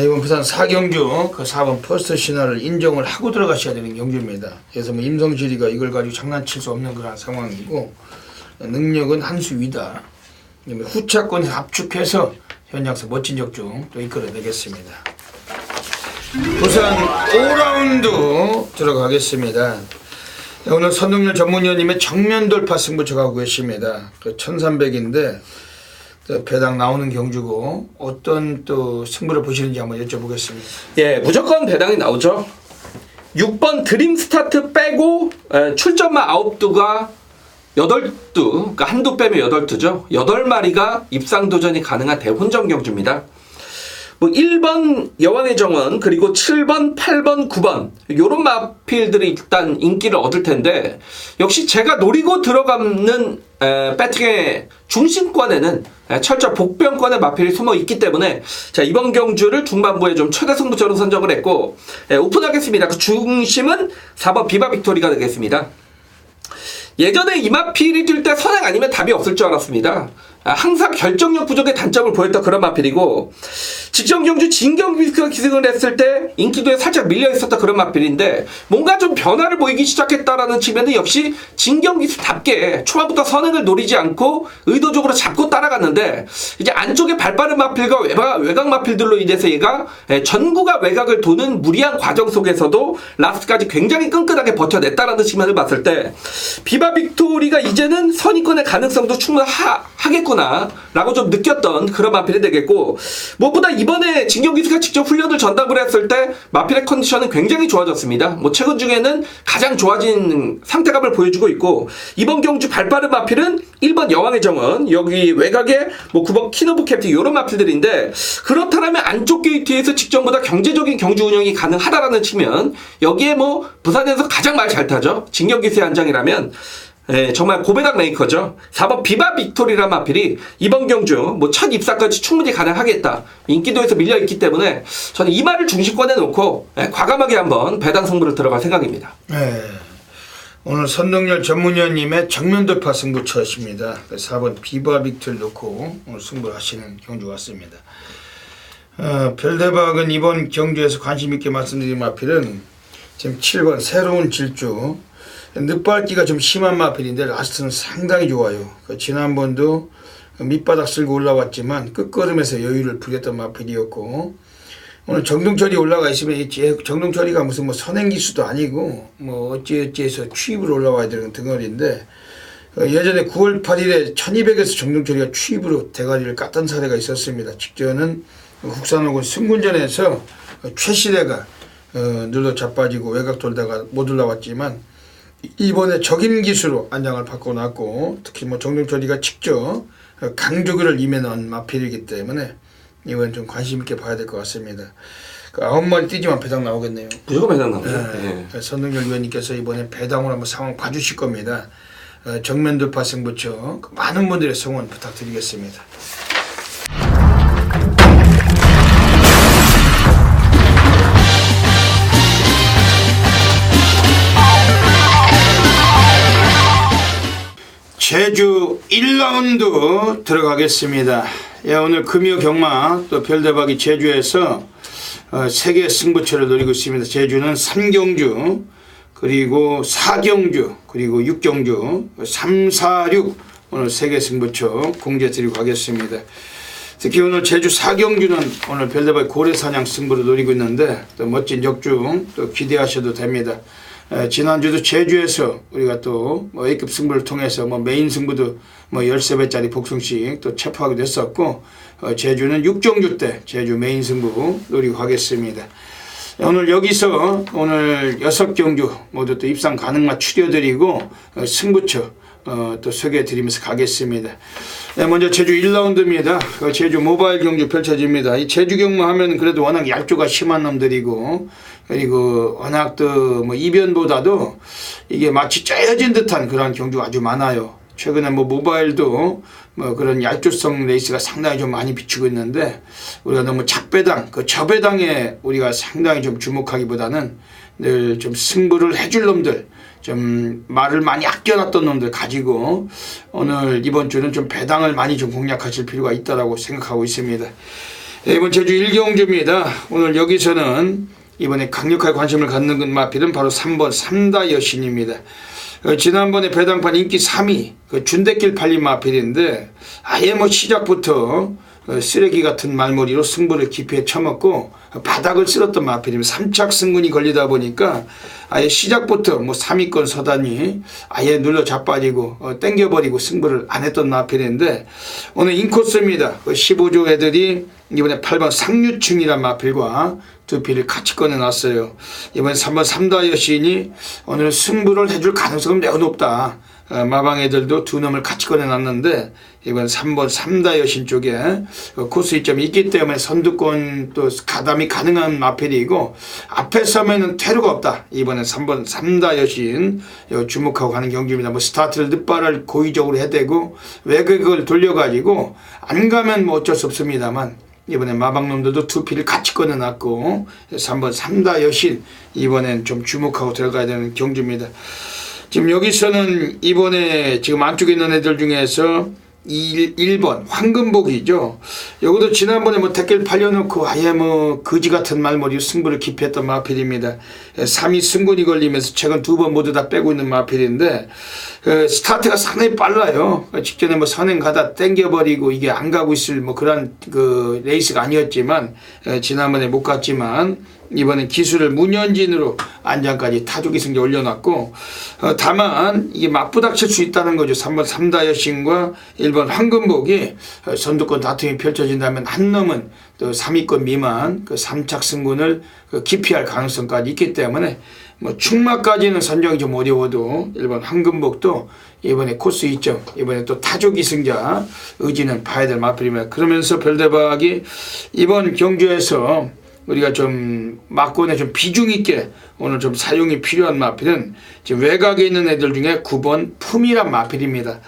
S1: 이번 부산 4경주 그 4번 퍼스트 신화를 인정을 하고 들어가셔야 되는 경주입니다. 그래서 뭐 임성실이가 이걸 가지고 장난칠 수 없는 그런 상황이고 능력은 한 수 위다. 후차권 압축해서 현장에서 멋진 적중 또 이끌어내겠습니다. 부산 5라운드 들어가겠습니다. 오늘 선동열 전문위원님의 정면 돌파 승부처 가고 계십니다. 그 1300인데 배당 나오는 경주고 어떤 또 승부를 보시는지 한번 여쭤보겠습니다.
S2: 예, 무조건 배당이 나오죠. 6번 드림 스타트 빼고 출전마 9두가 8두, 그러니까 한두 빼면 8두죠. 8마리가 입상 도전이 가능한 대혼전 경주입니다. 뭐 1번 여왕의 정원 그리고 7번, 8번, 9번 요런 마필들이 일단 인기를 얻을 텐데 역시 제가 노리고 들어가는 배팅의 중심권에는 철저 복병권의 마필이 숨어 있기 때문에 자 이번 경주를 중반부에 좀 최대 승부처로 선정을 했고 오픈하겠습니다. 그 중심은 4번 비바 빅토리가 되겠습니다. 예전에 이마필이 뛸 때 선행 아니면 답이 없을 줄 알았습니다. 항상 결정력 부족의 단점을 보였던 그런 마필이고 직전 경주 진경비스가 기승을 했을 때 인기도에 살짝 밀려 있었던 그런 마필인데 뭔가 좀 변화를 보이기 시작했다라는 측면은 역시 진경비스답게 초반부터 선행을 노리지 않고 의도적으로 잡고 따라갔는데 이제 안쪽에 발빠른 마필과 외곽 마필들로 인해서 얘가 전구가 외곽을 도는 무리한 과정 속에서도 라스트까지 굉장히 끈끈하게 버텨냈다라는 측면을 봤을 때 비바 빅토리가 이제는 선입권의 가능성도 충분하겠구나 라고 좀 느꼈던 그런 마필이 되겠고 무엇보다 이번에 진경기수가 직접 훈련을 전담을 했을 때 마필의 컨디션은 굉장히 좋아졌습니다. 뭐 최근 중에는 가장 좋아진 상태감을 보여주고 있고 이번 경주 발빠른 마필은 1번 여왕의 정원 여기 외곽에 뭐 9번 키노브 캡틴 이런 마필들인데 그렇다면 안쪽 게이트에서 직전보다 경제적인 경주 운영이 가능하다라는 측면 여기에 뭐 부산에서 가장 말 잘 타죠. 진경기수의 한 장이라면 정말 고배당 메이커죠. 4번 비바 빅토리라는 마필이 이번 경주 뭐 첫 입사까지 충분히 가능하겠다. 인기도에서 밀려있기 때문에 저는 이 말을 중심권에 놓고 과감하게 한번 배당 승부를 들어갈 생각입니다.
S1: 네. 오늘 선동열 전문위원님의 정면 돌파 승부처십니다. 4번 비바 빅토리 놓고 오늘 승부하시는 경주 같습니다. 별대박은 이번 경주에서 관심 있게 말씀드린 마필은 지금 7번 새로운 질주 늦밟기가 좀 심한 마필인데 라스트는 상당히 좋아요. 지난번도 밑바닥 쓸고 올라왔지만 끝걸음에서 여유를 부렸던 마필이었고 오늘 정동철이 올라가 있으면 정동철이가 무슨 뭐 선행기수도 아니고 뭐 어찌어찌해서 추입으로 올라와야 되는 등어리인데 예전에 9월 8일에 1200에서 정동철이가 추입으로 대가리를 깠던 사례가 있었습니다. 직전은 국산호군 승군전에서 최시대가 늘러 자빠지고 외곽 돌다가 못 올라왔지만 이번에 적임 기수로 안장을 바꿔놨고 특히 뭐 정동철이가 직접 강조기를 임해 넣은 마필이기 때문에 이번 좀 관심 있게 봐야 될 것 같습니다. 9마리 뛰지만 배당 나오겠네요.
S2: 무조건 배당 나오죠.
S1: 선동열 위원님께서 이번에 배당으로 한번 상황 봐주실 겁니다. 정면 돌파 승부처 많은 분들의 성원 부탁드리겠습니다. 제주 1라운드 들어가겠습니다. 오늘 금요 경마 또 별대박이 제주에서 세계 승부처를 노리고 있습니다. 제주는 3경주 그리고 4경주 그리고 6경주 3, 4, 6 오늘 세계 승부처 공개 드리고 가겠습니다. 특히 오늘 제주 4경주는 오늘 별대박이 고래사냥 승부를 노리고 있는데 또 멋진 적중 또 기대하셔도 됩니다. 지난주도 제주에서 우리가 또 뭐 A급 승부를 통해서 뭐 메인 승부도 뭐 13배짜리 복승씩 또 체포하기도 했었고 제주는 6경주 때 제주 메인 승부 노리고 가겠습니다. 오늘 여기서 오늘 6경주 모두 또 입상 가능만 추려드리고 승부처 또 소개해드리면서 가겠습니다. 먼저 제주 1라운드입니다. 제주 모바일 경주 펼쳐집니다. 이 제주 경마 하면 그래도 워낙 얄조가 심한 놈들이고 그리고 워낙 또 뭐 이변보다도 이게 마치 짜여진 듯한 그런 경주가 아주 많아요. 최근에 뭐 모바일도 뭐 그런 얄조성 레이스가 상당히 좀 많이 비추고 있는데 우리가 너무 작배당, 그 저배당에 우리가 상당히 좀 주목하기보다는 늘 좀 승부를 해줄 놈들, 좀 말을 많이 아껴놨던 놈들 가지고 오늘 이번 주는 좀 배당을 많이 좀 공략하실 필요가 있다라고 생각하고 있습니다. 이번 제주 1경주입니다. 오늘 여기서는 이번에 강력하게 관심을 갖는 마필은 바로 3번 삼다 여신입니다. 지난번에 배당판 인기 3위 그 준대길 팔린 마필인데 아예 뭐 시작부터 쓰레기 같은 말머리로 승부를 기피에 쳐먹고 바닥을 쓸었던 마필입니다. 3착 승군이 걸리다 보니까 아예 시작부터 뭐 3위권 서다니 아예 눌러 자빠지고 땡겨버리고 승부를 안 했던 마필인데 오늘 인코스입니다. 15조 애들이 이번에 8번 상류층이란 마필과 두 필을 같이 꺼내놨어요. 이번에 3번 삼다 여신이 오늘 승부를 해줄 가능성은 매우 높다. 마방 애들도 두 놈을 같이 꺼내놨는데 이번 3번 삼다 여신 쪽에 코스 이점이 있기 때문에 선두권 또 가담이 가능한 마필이고 앞에 서면은 퇴로가 없다. 이번에 3번 삼다 여신 주목하고 가는 경기입니다. 뭐 스타트를 늦발을 고의적으로 해대고 외곽을 돌려가지고 안 가면 뭐 어쩔 수 없습니다만 이번에 마방놈들도 두 필을 같이 꺼내놨고 3번 삼다 여신 이번엔 좀 주목하고 들어가야 되는 경주입니다. 지금 여기서는 이번에 지금 안쪽에 있는 애들 중에서 1번 황금복이죠. 여기도 지난번에 뭐 댓글 팔려놓고 아예 뭐 거지 같은 말머리로 승부를 기피했던 마필입니다. 3위 승군이 걸리면서 최근 2번 모두 다 빼고 있는 마필인데 스타트가 상당히 빨라요. 직전에 뭐 선행 가다 땡겨버리고 이게 안 가고 있을 뭐 그런 그 레이스가 아니었지만 지난번에 못 갔지만 이번엔 기술을 문현진으로 안장까지 타조기 승리 올려놨고 다만 이게 맞부닥칠 수 있다는 거죠. 3번 삼다 여신과 1번 황금복이 선두권 다툼이 펼쳐진다면 한 놈은 또 3위권 미만 그 3착 승군을 기피할 가능성까지 있기 때문에 뭐 충마까지는 선정이 좀 어려워도 1번 황금복도 이번에 코스 2점 이번에 또 타조기 승자 의지는 봐야 될 마필입니다. 그러면서 별대박이 이번 경주에서 우리가 좀 막권에 좀 비중 있게 오늘 좀 사용이 필요한 마필은 지금 외곽에 있는 애들 중에 9번 품이란 마필입니다.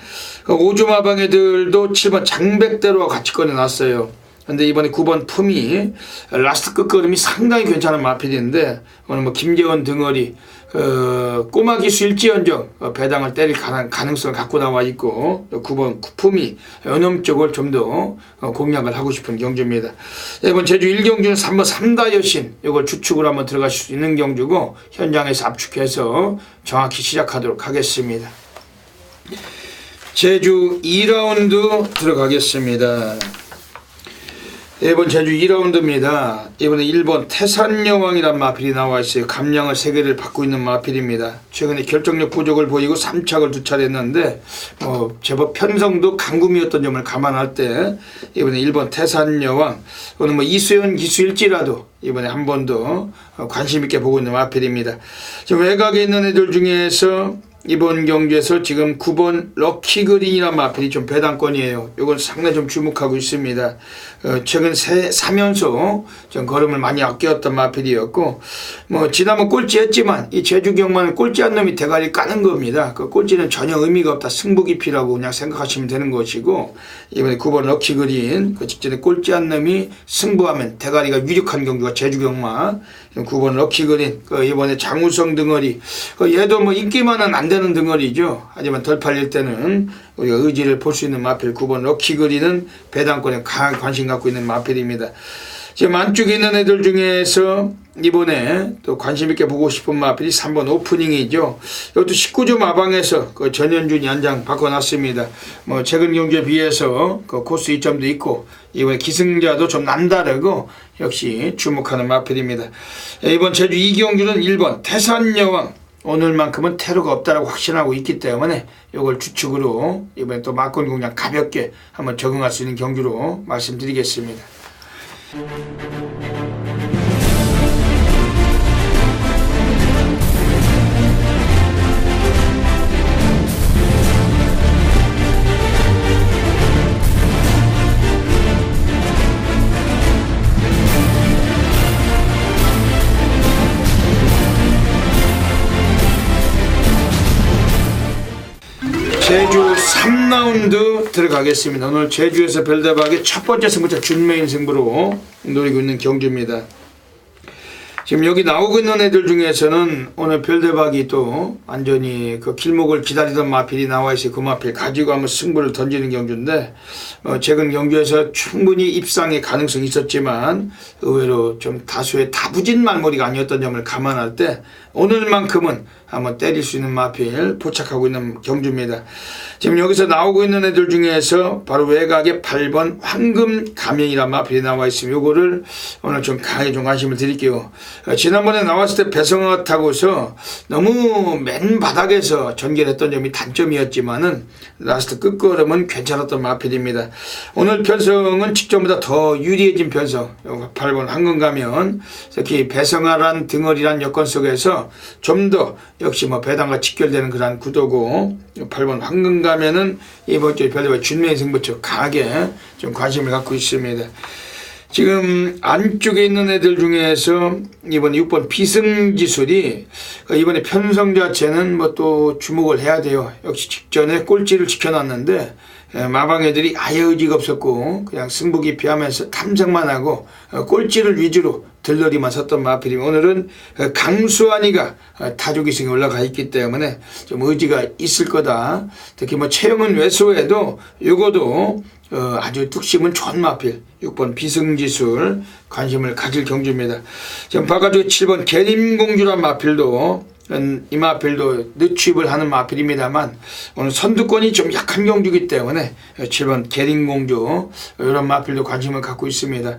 S1: 오주 마방 애들도 7번 장백대로와 같이 꺼내놨어요. 근데 이번에 9번 품이 라스트 끝걸음이 상당히 괜찮은 마필인데 오늘 뭐 김재원 등어리 꼬마 기수 일지연정 배당을 때릴 가능성을 갖고 나와 있고 9번 품이 연엄 쪽을 좀 더 공략을 하고 싶은 경주입니다. 이번 제주 1경주는 3번 삼다 여신 이걸 주축으로 한번 들어가실 수 있는 경주고 현장에서 압축해서 정확히 시작하도록 하겠습니다. 제주 2라운드 들어가겠습니다. 이번 제주 2라운드입니다. 이번에 1번 태산여왕이란 마필이 나와 있어요. 감량을 3개를 받고 있는 마필입니다. 최근에 결정력 부족을 보이고 3착을 2차례 했는데 제법 편성도 강금이었던 점을 감안할 때 이번에 1번 태산여왕 오늘 뭐 이수연 기수일지라도 이번에 한 번 더 관심 있게 보고 있는 마필입니다. 지금 외곽에 있는 애들 중에서 이번 경주에서 지금 9번 럭키그린이라는 마필이 좀 배당권이에요. 이건 상당히 좀 주목하고 있습니다. 최근 3연속 좀 걸음을 많이 아꼈던 마필이었고 뭐 지난번 꼴찌했지만 이 제주경마는 꼴찌한 놈이 대가리 까는 겁니다. 그 꼴찌는 전혀 의미가 없다. 승부기피라고 그냥 생각하시면 되는 것이고 이번에 9번 럭키그린 그 직전에 꼴찌한 놈이 승부하면 대가리가 유력한 경주가 제주경마 9번 럭키그린 이번에 장우성 등어리 얘도 뭐 인기만은 안 되는 등어리죠. 하지만 덜 팔릴 때는 우리가 의지를 볼 수 있는 마필 9번 럭키그린은 배당권에 강하게 관심 갖고 있는 마필입니다. 지금 안쪽에 있는 애들 중에서 이번에 또 관심 있게 보고 싶은 마필이 3번 오프닝이죠. 이것도 19조 마방에서 그 전현준 연장 바꿔놨습니다. 뭐 최근 경주에 비해서 그 코스 2점도 있고 이번에 기승자도 좀 남다르고 역시 주목하는 마필입니다. 이번 제주 2경주는 1번 태산여왕 오늘만큼은 테러가 없다라고 확신하고 있기 때문에 이걸 주축으로 이번에 또 막권 공략 가볍게 한번 적응할 수 있는 경주로 말씀드리겠습니다. 제주 3라운드 들어가겠습니다. 오늘 제주에서 별대박의 첫 번째 승부차 준메인 승부로 노리고 있는 경주입니다. 지금 여기 나오고 있는 애들 중에서는 오늘 별대박이 또 완전히 그 길목을 기다리던 마필이 나와 있어요. 그 마필 가지고 한번 승부를 던지는 경주인데 최근 경주에서 충분히 입상의 가능성이 있었지만 의외로 좀 다수의 다부진 말머리가 아니었던 점을 감안할 때 오늘만큼은 한번 때릴 수 있는 마필 포착하고 있는 경주입니다. 지금 여기서 나오고 있는 애들 중에서 바로 외곽에 8번 황금 가면이란 마필이 나와 있으면 요거를 오늘 좀 강하게 좀 관심을 드릴게요. 지난번에 나왔을 때 배성아 타고서 너무 맨 바닥에서 전개했던 점이 단점이었지만은 라스트 끝걸음은 괜찮았던 마필입니다. 오늘 편성은 직전보다 더 유리해진 편성. 8번 황금 가면 특히 배성아란 덩어리란 여건 속에서 좀 더 역시 뭐 배당과 직결되는 그런 구도고 8번 황금 가면은 이번 주에 별대박 준메인 승부처 강하게 좀 관심을 갖고 있습니다. 지금 안쪽에 있는 애들 중에서 이번 6번 비승지술이 이번에 편성 자체는 뭐 또 주목을 해야 돼요. 역시 직전에 꼴찌를 지켜놨는데 마방 애들이 아예 의지가 없었고 그냥 승부 기피하면서 탐색만 하고 꼴찌를 위주로 들러리만 섰던 마필이면 오늘은 강수환이가 타조기승에 올라가 있기 때문에 좀 의지가 있을 거다. 특히 뭐 체형은 왜소해도 요거도 아주 뚝심은 좋은 마필 6번 비승지술 관심을 가질 경주입니다. 지금 바깥쪽에 7번 계림공주란 마필도 이 마필도 늦취입을 하는 마필입니다만 오늘 선두권이 좀 약한 경주이기 때문에 7번 계림공주 이런 마필도 관심을 갖고 있습니다.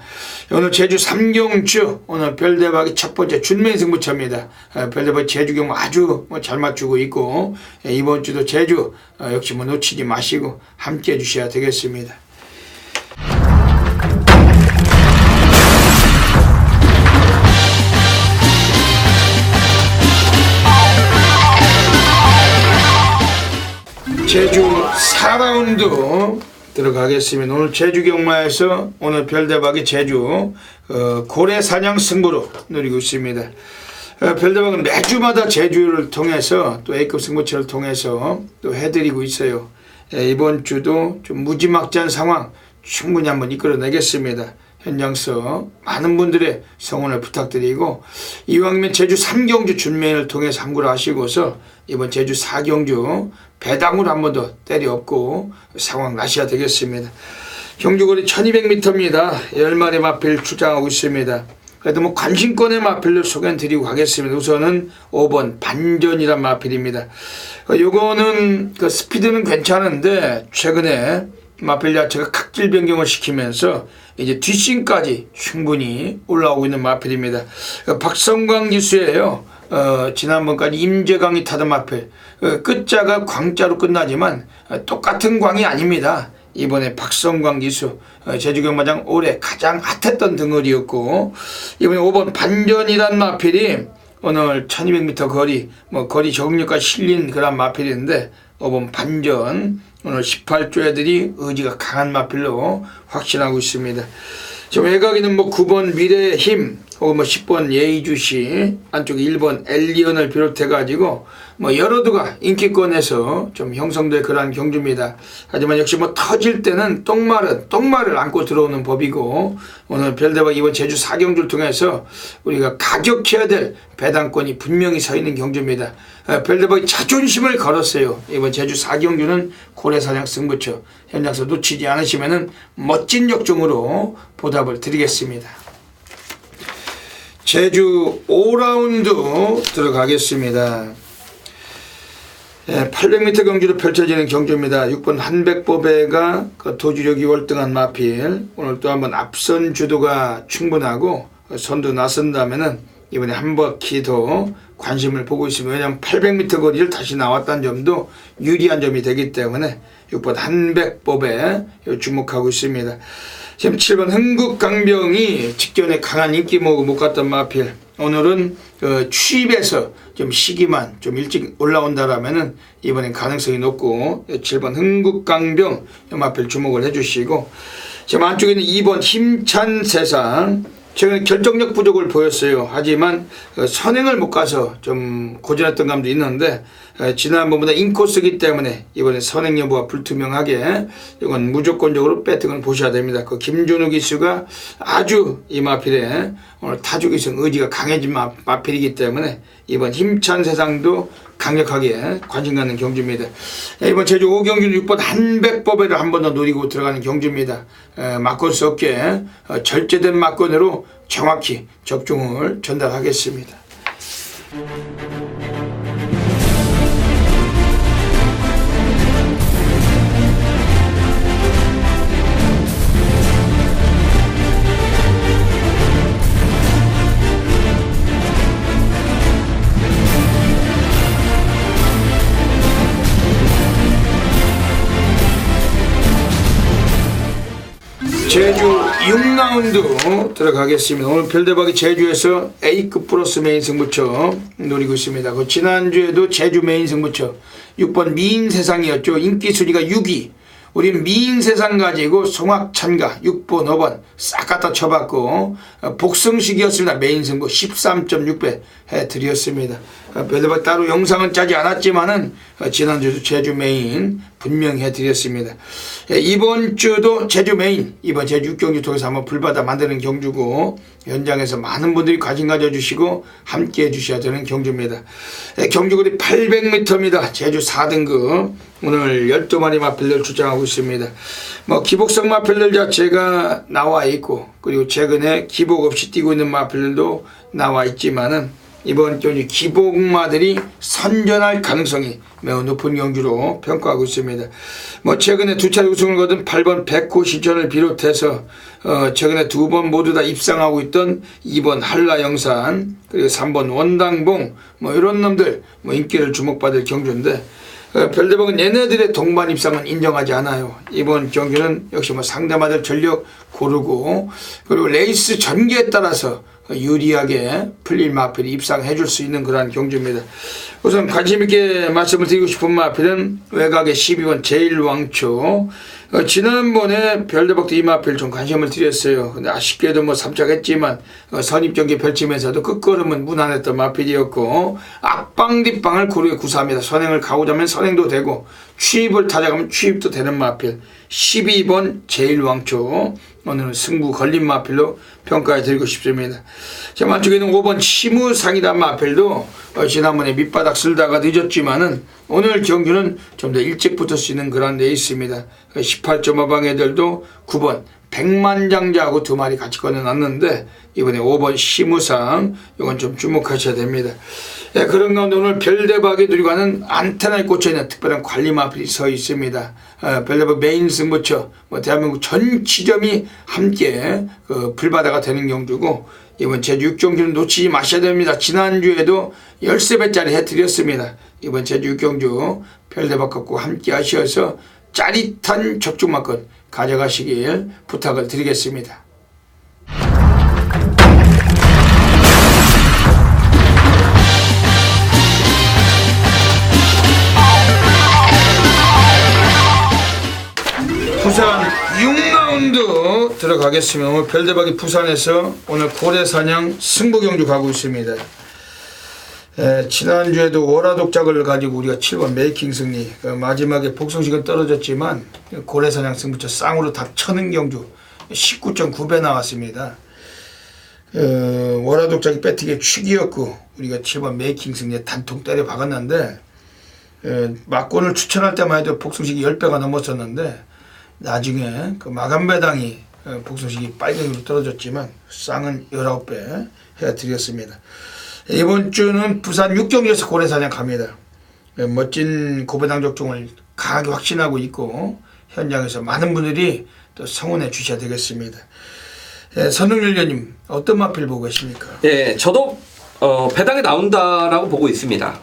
S1: 오늘 제주 3경주 오늘 별대박이 첫 번째 준메인 승부처입니다. 별대박 제주경 아주 잘 맞추고 있고 이번 주도 제주 역시 뭐 놓치지 마시고 함께 해주셔야 되겠습니다. 제주 4라운드 들어가겠습니다. 오늘 제주 경마에서 오늘 별대박이 제주 고래사냥 승부로 누리고 있습니다. 별대박은 매주마다 제주를 통해서 또 A급 승부처를 통해서 또 해드리고 있어요. 이번 주도 좀 무지막지한 상황 충분히 한번 이끌어내겠습니다. 현장서 많은 분들의 성원을 부탁드리고 이왕이면 제주 3경주 준메인을 통해서 함구를 하시고서 이번 제주 4경주 배당으로 한 번 더 때려엎고 상황 나셔야 되겠습니다. 경주거리 1200m입니다. 10마리 마필 출장하고 있습니다. 그래도 뭐 관심권의 마필을 소개해드리고 가겠습니다. 우선은 5번 반전이란 마필입니다. 요거는 그 스피드는 괜찮은데 최근에 마필 자체가 각질 변경을 시키면서 이제 뒷심까지 충분히 올라오고 있는 마필입니다. 박성광 기수예요. 지난번까지 임재광이 타던 마필 끝자가 광자로 끝나지만 똑같은 광이 아닙니다. 이번에 박성광 기수 제주경마장 올해 가장 핫했던 덩어리였고 이번에 5번 반전이란 마필이 오늘 1200m 거리 거리 적응력까지 실린 그런 마필인데 5번 반전 오늘 18조 애들이 의지가 강한 마필로 확신하고 있습니다. 지금 외곽에는 9번 미래의 힘 혹은 10번 예의주시 안쪽에 1번 엘리언을 비롯해 가지고 여러 두가 인기권에서 좀 형성될 그러한 경주입니다. 하지만 역시 터질 때는 똥말을 안고 들어오는 법이고 오늘 별대박 이번 제주 4경주를 통해서 우리가 가격해야 될 배당권이 분명히 서 있는 경주입니다. 별대박이 자존심을 걸었어요. 이번 제주 4경주는 고래사냥 승부처 현장에서 놓치지 않으시면 멋진 역종으로 보답을 드리겠습니다. 제주 5라운드 들어가겠습니다. 800m 경주로 펼쳐지는 경주입니다. 6번 한백보배가 도주력이 월등한 마필 오늘 또 한번 앞선 주도가 충분하고 선두 나선다면은 이번에 한 바퀴 더 관심을 보고 있습니다. 왜냐하면 800m 거리를 다시 나왔다는 점도 유리한 점이 되기 때문에 6번 한백법에 주목하고 있습니다. 지금 7번 흥국강병이 직전에 강한 인기 모으고 못 갔던 마필 오늘은 취입에서 좀 시기만 좀 일찍 올라온다라면은 이번엔 가능성이 높고 7번 흥국강병 마필 주목을 해주시고 지금 안쪽에는 2번 힘찬 세상 최근에 결정력 부족을 보였어요. 하지만 선행을 못 가서 좀 고전했던 감도 있는데 지난번보다 인코스기 때문에 이번에 선행 여부가 불투명하게 이건 무조건적으로 배팅을 보셔야 됩니다. 그 김준우 기수가 아주 이 마필에 오늘 타주 기수 의지가 강해진 마필이기 때문에 이번 힘찬 세상도 강력하게 관심 갖는 경주입니다. 이번 제주 5경주는 6번 한백법에를 한 번 더 노리고 들어가는 경주입니다. 막건 수 없게 절제된 막건으로 정확히 적중을 전달하겠습니다. 제주 6라운드 들어가겠습니다. 오늘 별대박이 제주에서 A급 플러스 메인 승부처 노리고 있습니다. 그 지난주에도 제주 메인 승부처 6번 미인세상이었죠. 인기 순위가 6위. 우린 미인세상 가지고 송악찬가 6번 5번 싹 갖다 쳐봤고 복승식이었습니다. 메인 승부 13.6배 해드렸습니다. 별대박 따로 영상은 짜지 않았지만은 지난주도 제주 메인 분명히 해드렸습니다. 이번 주도 제주 메인 이번 제주 6경주 통해서 한번 불바다 만드는 경주고 현장에서 많은 분들이 관심 가져주시고 함께 해주셔야 되는 경주입니다. 경주거리 800m입니다. 제주 4등급 오늘 12마리 마필들 출장하고 있습니다. 뭐 기복성 마필들 자체가 나와 있고 그리고 최근에 기복 없이 뛰고 있는 마필들도 나와 있지만은 이번 경주 기복마들이 선전할 가능성이 매우 높은 경주로 평가하고 있습니다. 뭐 최근에 두 차례 우승을 거둔 8번 백호 시천을 비롯해서 최근에 두 번 모두 다 입상하고 있던 2번 한라영산 그리고 3번 원당봉 뭐 이런 놈들 뭐 인기를 주목받을 경주인데 별대박은 얘네들의 동반 입상은 인정하지 않아요. 이번 경기는 역시 뭐 상대마들 전력 고르고 그리고 레이스 전개에 따라서 유리하게 풀릴 마필이 입상해 줄 수 있는 그러한 경주입니다. 우선 관심있게 말씀을 드리고 싶은 마필은 외곽의 12번 제일왕초. 지난번에 별대박도 이 마필 좀 관심을 드렸어요. 근데 아쉽게도 뭐 3착했지만 선입경기 펼치면서도 끝걸음은 무난했던 마필이었고 앞방 뒷방을 고르게 구사합니다. 선행을 가고자면 선행도 되고 취입을 타자가면 취입도 되는 마필 12번 제일왕초. 오늘은 승부 걸린 마필로 평가해 드리고 싶습니다. 제 만쪽에는 5번 치무상이란 마필도 지난번에 밑바닥 쓸다가 늦었지만은 오늘 경주는 좀 더 일찍 붙을 수 있는 그런 레이스입니다. 18.5방 애들도 9번 백만장자하고 두 마리 같이 꺼내놨는데 이번에 5번 시무상 이건 좀 주목하셔야 됩니다. 그런 가운데 오늘 별대박이 누리고 가는 안테나에 꽂혀있는 특별한 관리 마필이 서 있습니다. 별대박 메인 승부처 대한민국 전 지점이 함께 불바다가 되는 경주고 이번 제주 6경주는 놓치지 마셔야 됩니다. 지난주에도 13배짜리 해드렸습니다. 이번 제주 6경주 별대박 갖고 함께 하셔서 짜릿한 적중마건 가져가시길 부탁을 드리겠습니다. 부산 6라운드 들어가겠습니다. 오늘 별대박이 부산에서 오늘 고래사냥 승부경주 가고 있습니다. 지난주에도 월화독작을 가지고 우리가 7번 메이킹 승리 마지막에 복성식은 떨어졌지만 고래사냥 승부처 쌍으로 다 쳐는 경주 19.9배 나왔습니다. 월화독작이 배팅의 축이었고 우리가 7번 메이킹 승리에 단통 때려 박았는데 막권을 추천할 때만 해도 복성식이 10배가 넘었었는데 나중에 그 마감배당이 복성식이 빨갱이로 떨어졌지만 쌍은 19배 해드렸습니다. 이번 주는 부산 6경주에서 고래사냥 갑니다. 멋진 고배당 적중을 강하게 확신하고 있고 현장에서 많은 분들이 또 성원해 주셔야 되겠습니다. 선웅일 위원님 어떤 마필 보고 계십니까?
S2: 예, 저도 배당에 나온다라고 보고 있습니다.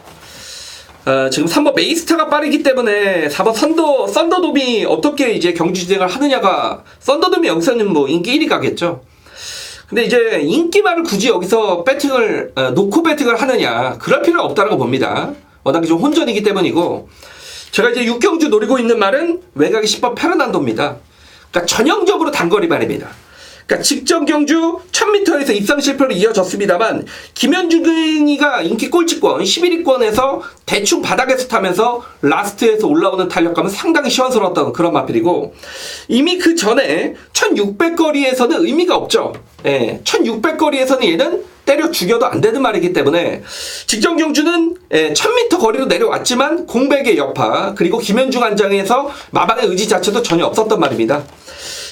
S2: 지금 3번 메이스타가 빠르기 때문에 4번 썬더돔이 어떻게 이제 경주 진행을 하느냐가 썬더돔이 여기서는 뭐 인기 1위 가겠죠. 근데 이제 인기말을 굳이 여기서 배팅을 놓고 배팅을 하느냐 그럴 필요는 없다고 봅니다. 워낙에 좀 혼전이기 때문이고 제가 이제 6경주 노리고 있는 말은 외곽의 10번 페르난도입니다. 그러니까 전형적으로 단거리 말입니다. 그러니까 직전 경주 1000m에서 입상 실패로 이어졌습니다만 김현중이가 인기 꼴찌권 11위권에서 대충 바닥에서 타면서 라스트에서 올라오는 탄력감은 상당히 시원스러웠던 그런 마필이고, 이미 그 전에 1600거리에서는 의미가 없죠. 1600거리에서는 얘는 때려 죽여도 안 되는 말이기 때문에 직전 경주는 1000m 거리로 내려왔지만 공백의 여파, 그리고 김현중 안장에서 마방의 의지 자체도 전혀 없었던 말입니다.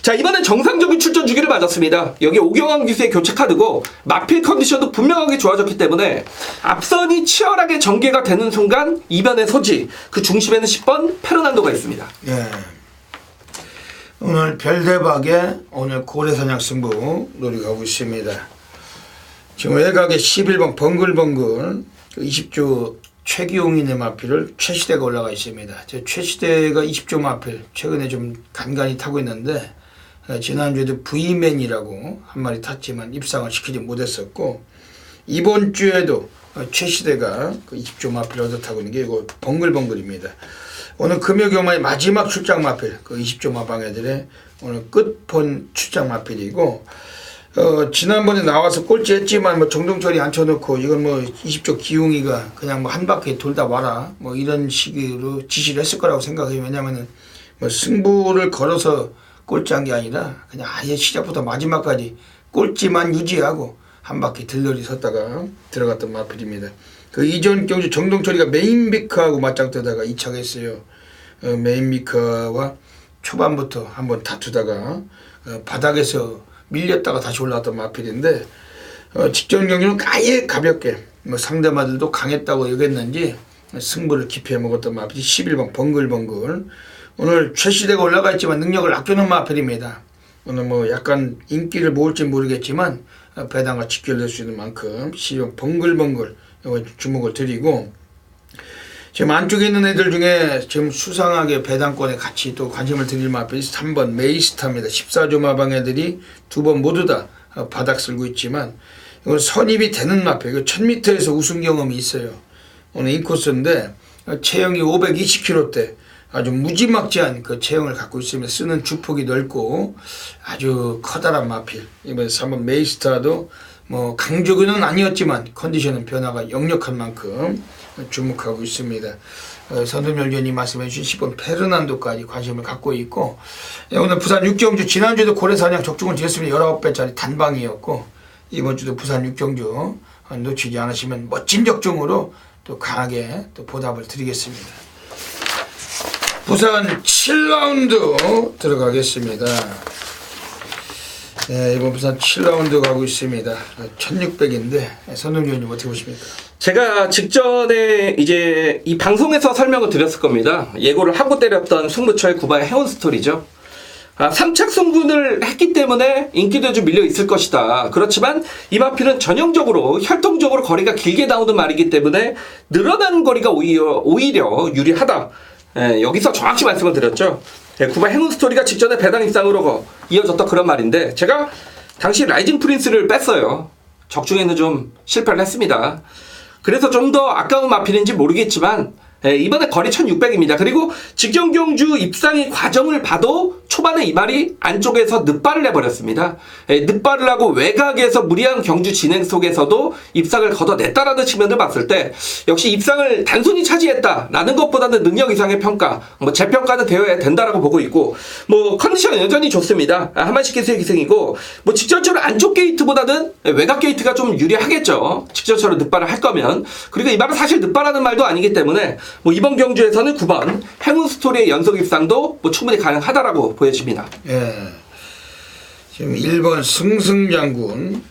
S2: 자, 이번엔 정상적인 출전 주기를 맞았습니다. 여기 오경환 기수의 교체 카드고 마필 컨디션도 분명하게 좋아졌기 때문에 앞선이 치열하게 전개가 되는 순간 이변의 소지, 그 중심에는 10번 페르난도가 있습니다.
S1: 예. 오늘 별대박에 오늘 고래사냥 승부 노력하고 있습니다. 지금 외곽에 11번 벙글벙글 20조 최기용인의 마필을 최시대가 올라가 있습니다. 최시대가 20조 마필 최근에 좀 간간히 타고 있는데, 지난주에도 V맨이라고 한 마리 탔지만 입상을 시키지 못했었고, 이번 주에도 최시대가 그 20조 마필을 얻어 타고 있는 게 이거 벙글벙글입니다. 오늘 금요경마의 마지막 출장 마필, 그 20조 마방애들의 오늘 끝본 출장 마필이고, 지난번에 나와서 꼴찌 했지만 뭐 정동철이 앉혀놓고 이건 뭐 20조 기웅이가 그냥 뭐 한 바퀴 돌다 와라 뭐 이런 식으로 지시를 했을 거라고 생각해요. 왜냐면은 뭐 승부를 걸어서 꼴찌한 게 아니라 그냥 아예 시작부터 마지막까지 꼴찌만 유지하고 한 바퀴 들러리 섰다가 들어갔던 마필입니다. 그 이전 경주 정동철이가 메인비카하고 맞짱 뜨다가 이착했어요. 메인비카와 초반부터 한번 다투다가 바닥에서 밀렸다가 다시 올라왔던 마필인데, 직전 경기는 아예 가볍게 뭐 상대마들도 강했다고 여겼는지 승부를 기피해 먹었던 마필이 11번 벙글벙글. 오늘 최시대가 올라가 있지만 능력을 아껴놓은 마필입니다. 오늘 뭐 약간 인기를 모을지 모르겠지만 배당과 직결될 수 있는 만큼 12번 벙글벙글 주목을 드리고, 지금 안쪽에 있는 애들 중에 지금 수상하게 배당권에 같이 또 관심을 드릴 마필이 3번 메이스타입니다. 14조 마방 애들이 두 번 모두 다 바닥 쓸고 있지만 이건 선입이 되는 마필. 1000m에서 우승 경험이 있어요. 오늘 인코스인데 체형이 520kg대 아주 무지막지한 그 체형을 갖고 있으며 쓰는 주폭이 넓고 아주 커다란 마필. 이번에 3번 메이스타도 뭐 강조근은 아니었지만 컨디션은 변화가 역력한 만큼 주목하고 있습니다. 선동열 위원님 말씀해 주신 10번 페르난도까지 관심을 갖고 있고, 오늘 부산 육경주 지난주에도 고래사냥 적중을 드렸습니다. 19배짜리 단방이었고, 이번 주도 부산 육경주 놓치지 않으시면 멋진 적중으로 또 강하게 또 보답을 드리겠습니다. 부산 7라운드 들어가겠습니다. 네, 이번 부산 7라운드 가고 있습니다. 1600인데 선동열 위원님 어떻게 보십니까?
S2: 제가 직전에 이제 이 방송에서 설명을 드렸을 겁니다. 예고를 하고 때렸던 승부처의 구바의 해온 스토리죠. 3착 승분을 했기 때문에 인기도 좀 밀려 있을 것이다. 그렇지만 이 마필은 전형적으로 혈통적으로 거리가 길게 나오는 말이기 때문에 늘어나는 거리가 오히려 유리하다. 여기서 정확히 말씀을 드렸죠. 구바 해온 스토리가 직전에 배당 입상으로 이어졌던 그런 말인데, 제가 당시 라이징 프린스를 뺐어요. 적중에는 좀 실패를 했습니다. 그래서 좀 더 아까운 마필인지 모르겠지만 이번에 거리 1600입니다. 그리고 직전 경주 입상의 과정을 봐도 초반에 이 말이 안쪽에서 늑발을 해버렸습니다. 늑발을 하고 외곽에서 무리한 경주 진행 속에서도 입상을 걷어냈다라는 측면을 봤을 때 역시 입상을 단순히 차지했다라는 것보다는 능력 이상의 평가, 뭐 재평가는 되어야 된다라고 보고 있고, 뭐 컨디션 여전히 좋습니다. 한만식 기수의 기승이고, 뭐 직전처럼 안쪽 게이트보다는 외곽 게이트가 좀 유리하겠죠. 직전처럼 늑발을 할 거면. 그리고 이 말은 사실 늑발하는 말도 아니기 때문에 뭐 이번 경주에서는 9번 행운 스토리의 연속 입상도 뭐 충분히 가능하다라고 보여집니다.
S1: 예. 지금 1번 승승장군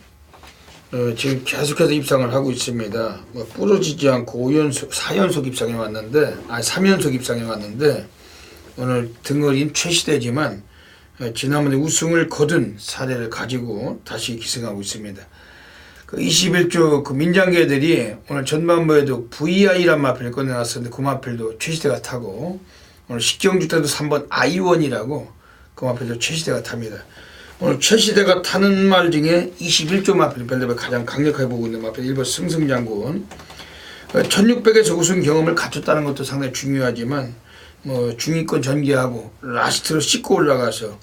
S1: 지금 계속해서 입상을 하고 있습니다. 뭐 부러지지 않고 5연속, 4연속 입상해 왔는데, 3연속 입상해 왔는데 오늘 등어린 최시대지만 지난번에 우승을 거둔 사례를 가지고 다시 기승하고 있습니다. 그 21조 그 민장계들이 오늘 전반부에도 VI란 마필을 꺼내놨었는데 그 마필도 최시대가 타고, 오늘 식경주 때도 3번 I1이라고 그 마필도 최시대가 탑니다. 오늘 최시대가 타는 말 중에 21조 마필 별대별 가장 강력하게 보고 있는 마필 1번 승승장군. 1600에서 우승 경험을 갖췄다는 것도 상당히 중요하지만 뭐 중위권 전개하고 라스트로 씻고 올라가서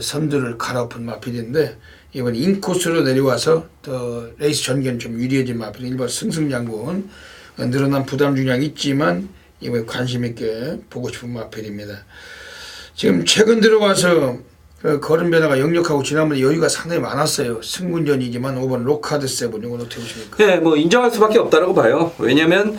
S1: 선두를 갈아엎은 마필인데 이번 인코스로 내려와서 더 레이스 전개는 좀 유리해진 마필. 1번 승승장군. 늘어난 부담 중량이 있지만 이번에 관심 있게 보고 싶은 마필입니다. 지금 최근 들어와서 그 걸음 변화가 역력하고 지난번에 여유가 상당히 많았어요. 승군전이지만 5번 로카드 세븐 이건 어떻게 보십니까?
S2: 네, 뭐 인정할 수밖에 없다라고 봐요. 왜냐면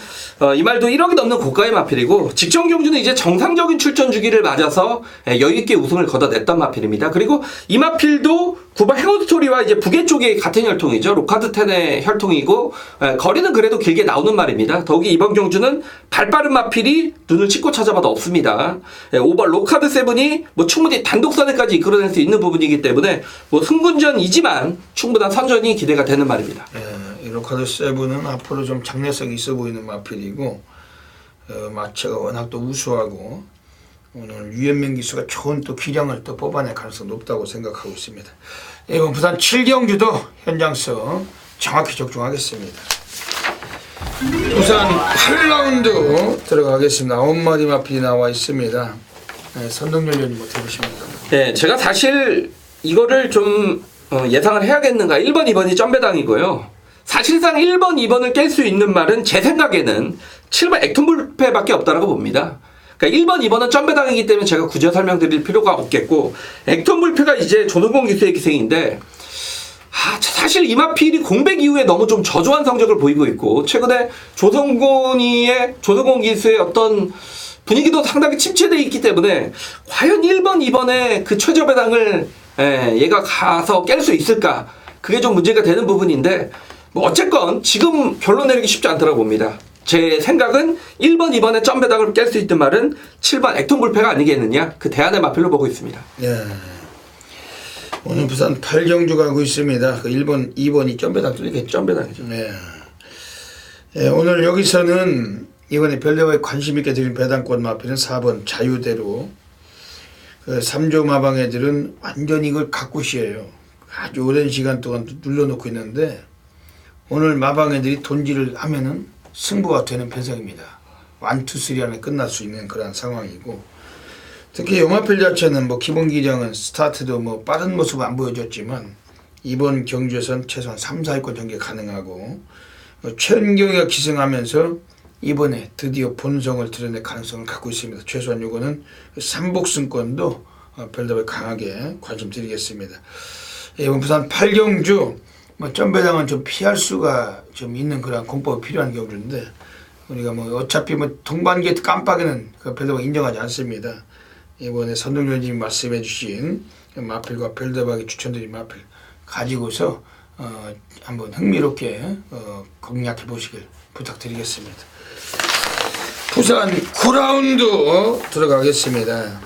S2: 이 말도 1억이 넘는 고가의 마필이고 직전 경주는 이제 정상적인 출전 주기를 맞아서 여유 있게 우승을 거둬냈던 마필입니다. 그리고 이 마필도 9번 행운스토리와 이제 부계 쪽이 같은 혈통이죠. 로카드 10의 혈통이고 거리는 그래도 길게 나오는 말입니다. 더욱이 이번 경주는 발 빠른 마필이 눈을 찢고 찾아봐도 없습니다. 5번 로카드 세븐이 뭐 충분히 단독선에까지 이끌어낼 수 있는 부분이기 때문에 뭐 승군전이지만 충분한 선전이 기대가 되는 말입니다.
S1: 이 로카드 세븐은 앞으로 좀 장래성이 있어 보이는 마필이고 마체가 워낙 또 우수하고 오늘 유현명 기수가 좋은 또 기량을 또 뽑아낼 가능성이 높다고 생각하고 있습니다. 이번 부산 7경주도 현장성 정확히 적중하겠습니다. 부산 8라운드 들어가겠습니다. 9마리 마필이 나와 있습니다. 선동열 위원님 어떻게 보십니까?
S2: 네, 제가 사실 이거를 좀 예상을 해야겠는가. 1번, 2번이 점배당이고요. 사실상 1번, 2번을 깰 수 있는 말은 제 생각에는 7번 액톤불패밖에 없다라고 봅니다. 그러니까 1번, 2번은 점배당이기 때문에 제가 굳이 설명드릴 필요가 없겠고 액톤불패가 이제 조성곤 기수의 기생인데 사실 이마필이 공백 이후에 너무 좀 저조한 성적을 보이고 있고 최근에 조성곤 기수의 어떤 분위기도 상당히 침체되어 있기 때문에 과연 1번, 2번의 그 최저배당을 얘가 가서 깰 수 있을까? 그게 좀 문제가 되는 부분인데 뭐 어쨌건 지금 결론 내리기 쉽지 않더라고 봅니다. 제 생각은 1번, 2번의 점배당을 깰 수 있는 말은 7번 액톤불패가 아니겠느냐 그 대안의 마필로 보고 있습니다.
S1: 예. 오늘 부산 8경주 가고 있습니다. 그 1번, 2번이 점배당 뚫리게 점배당이죠. 네. 예, 오늘 여기서는 이번에 별내와의 관심 있게 드린 배당권 마필은 4번 자유대로. 그 3조 마방 애들은 완전히 이걸 갖고시에요. 아주 오랜 시간 동안 눌러놓고 있는데 오늘 마방 애들이 돈질을 하면은 승부가 되는 편성입니다. 1, 2, 3 안에 끝날 수 있는 그런 상황이고 특히 요마필 자체는 뭐 기본 기량은 스타트도 뭐 빠른 모습은 안 보여줬지만 이번 경주에선 최소한 3, 4위권 전개 가능하고 최은경이가 기승하면서 이번에 드디어 본성을 드러낼 가능성을 갖고 있습니다. 최소한 요거는 삼복승권도 별다른 강하게 관심 드리겠습니다. 이번 부산 8경주 뭐 점배당은 좀 피할 수가 좀 있는 그런 공법이 필요한 경주인데 우리가 뭐 어차피 뭐 동반기 깜빡이는 그 별다방 인정하지 않습니다. 이번에 선동열님이 말씀해 주신 마필과 별다방이 추천드린 마필 가지고서 한번 흥미롭게 공략해 보시길 부탁드리겠습니다. 부산 9라운드 들어가겠습니다.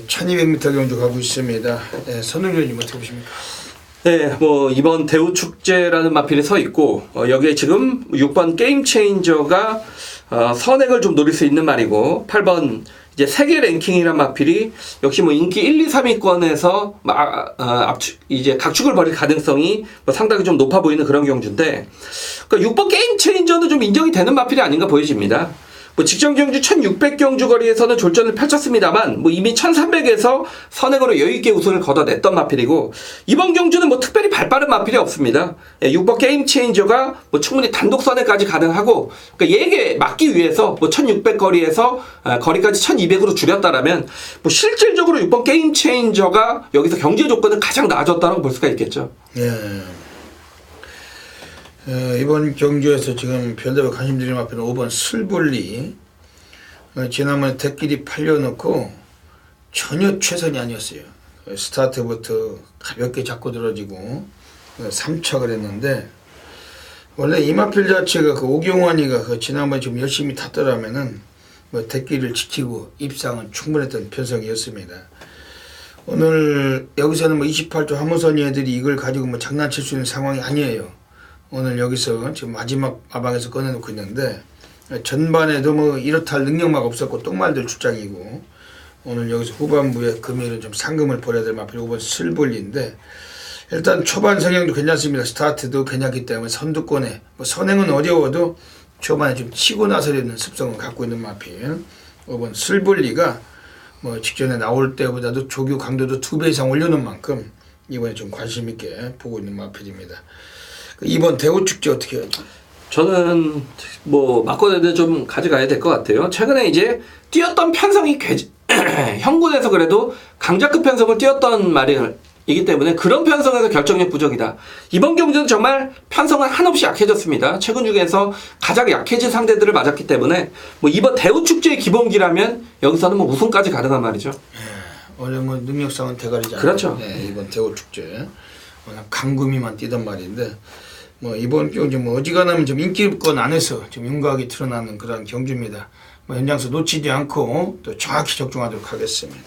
S1: 1200m 경주 가고 있습니다. 선동열님 어떻게 보십니까?
S2: 네, 뭐 이번 대우축제라는 마필이 서 있고 여기에 지금 6번 게임 체인저가 선행을 좀 노릴 수 있는 말이고 8번 이제 세계 랭킹이란 마필이 역시 뭐 인기 1, 2, 3위권에서 이제 각축을 벌일 가능성이 뭐 상당히 좀 높아 보이는 그런 경주인데 그러니까 6번 게임 체인저는 좀 인정이 되는 마필이 아닌가 보여집니다. 뭐 직전 경주 1600경주 거리에서는 졸전을 펼쳤습니다만 뭐 이미 1300에서 선행으로 여유있게 우승을 거둬냈던 마필이고 이번 경주는 뭐 특별히 발빠른 마필이 없습니다. 6번 게임 체인저가 뭐 충분히 단독 선행까지 가능하고 그러니까 얘에게 막기 위해서 뭐 1600 거리에서 거리까지 1200으로 줄였다라면 뭐 실질적으로 6번 게임 체인저가 여기서 경제 조건은 가장 나아졌다고 볼 수가 있겠죠.
S1: 예. 이번 경주에서 지금 별다방 관심 드리는 마필은 5번 슬불리. 지난번에 대끼리 팔려놓고 전혀 최선이 아니었어요. 스타트부터 가볍게 잡고 들어지고 3착을 했는데 원래 이 마필 자체가 그 오경환이가 그 지난번에 좀 열심히 탔더라면은 뭐 대끼를 지키고 입상은 충분했던 편성이었습니다. 오늘 여기서는 뭐 28조 하무선이 애들이 이걸 가지고 뭐 장난칠 수 있는 상황이 아니에요. 오늘 여기서 지금 마지막 마방에서 꺼내놓고 있는데 전반에도 뭐 이렇다 할 능력만 없었고 똥말들 출장이고 오늘 여기서 후반부에 금요일은 좀 상금을 벌여야 될 마필 5번 슬볼리인데 일단 초반 성향도 괜찮습니다. 스타트도 괜찮기 때문에 선두권에 뭐 선행은 어려워도 초반에 좀 치고 나서려는 습성을 갖고 있는 마필 5번 슬볼리가 뭐 직전에 나올 때보다도 조교 강도도 2배 이상 올려놓은 만큼 이번에 좀 관심 있게 보고 있는 마필입니다. 이번 대구 축제 어떻게 해요?
S2: 저는 뭐 막고대도 좀 가져가야 될 것 같아요. 최근에 이제 뛰었던 편성이 형군에서 그래도 강자급 편성을 뛰었던 말이기 때문에 그런 편성에서 결정력 부족이다. 이번 경기는 정말 편성은 한없이 약해졌습니다. 최근 중에서 가장 약해진 상대들을 맞았기 때문에 뭐 이번 대우 축제의 기본기라면 여기서는 뭐 우승까지 가능한 말이죠.
S1: 원래 뭐 능력상은 대가리잖아요.
S2: 그렇죠.
S1: 네, 이번 대구 축제 워낙 강구미만 뛰던 말인데 뭐 이번 경기 뭐 어지간하면 좀 인기권 안에서 좀 윤곽이 드러나는 그런 경주입니다. 뭐 연장수 놓치지 않고 또 정확히 적중하도록 하겠습니다.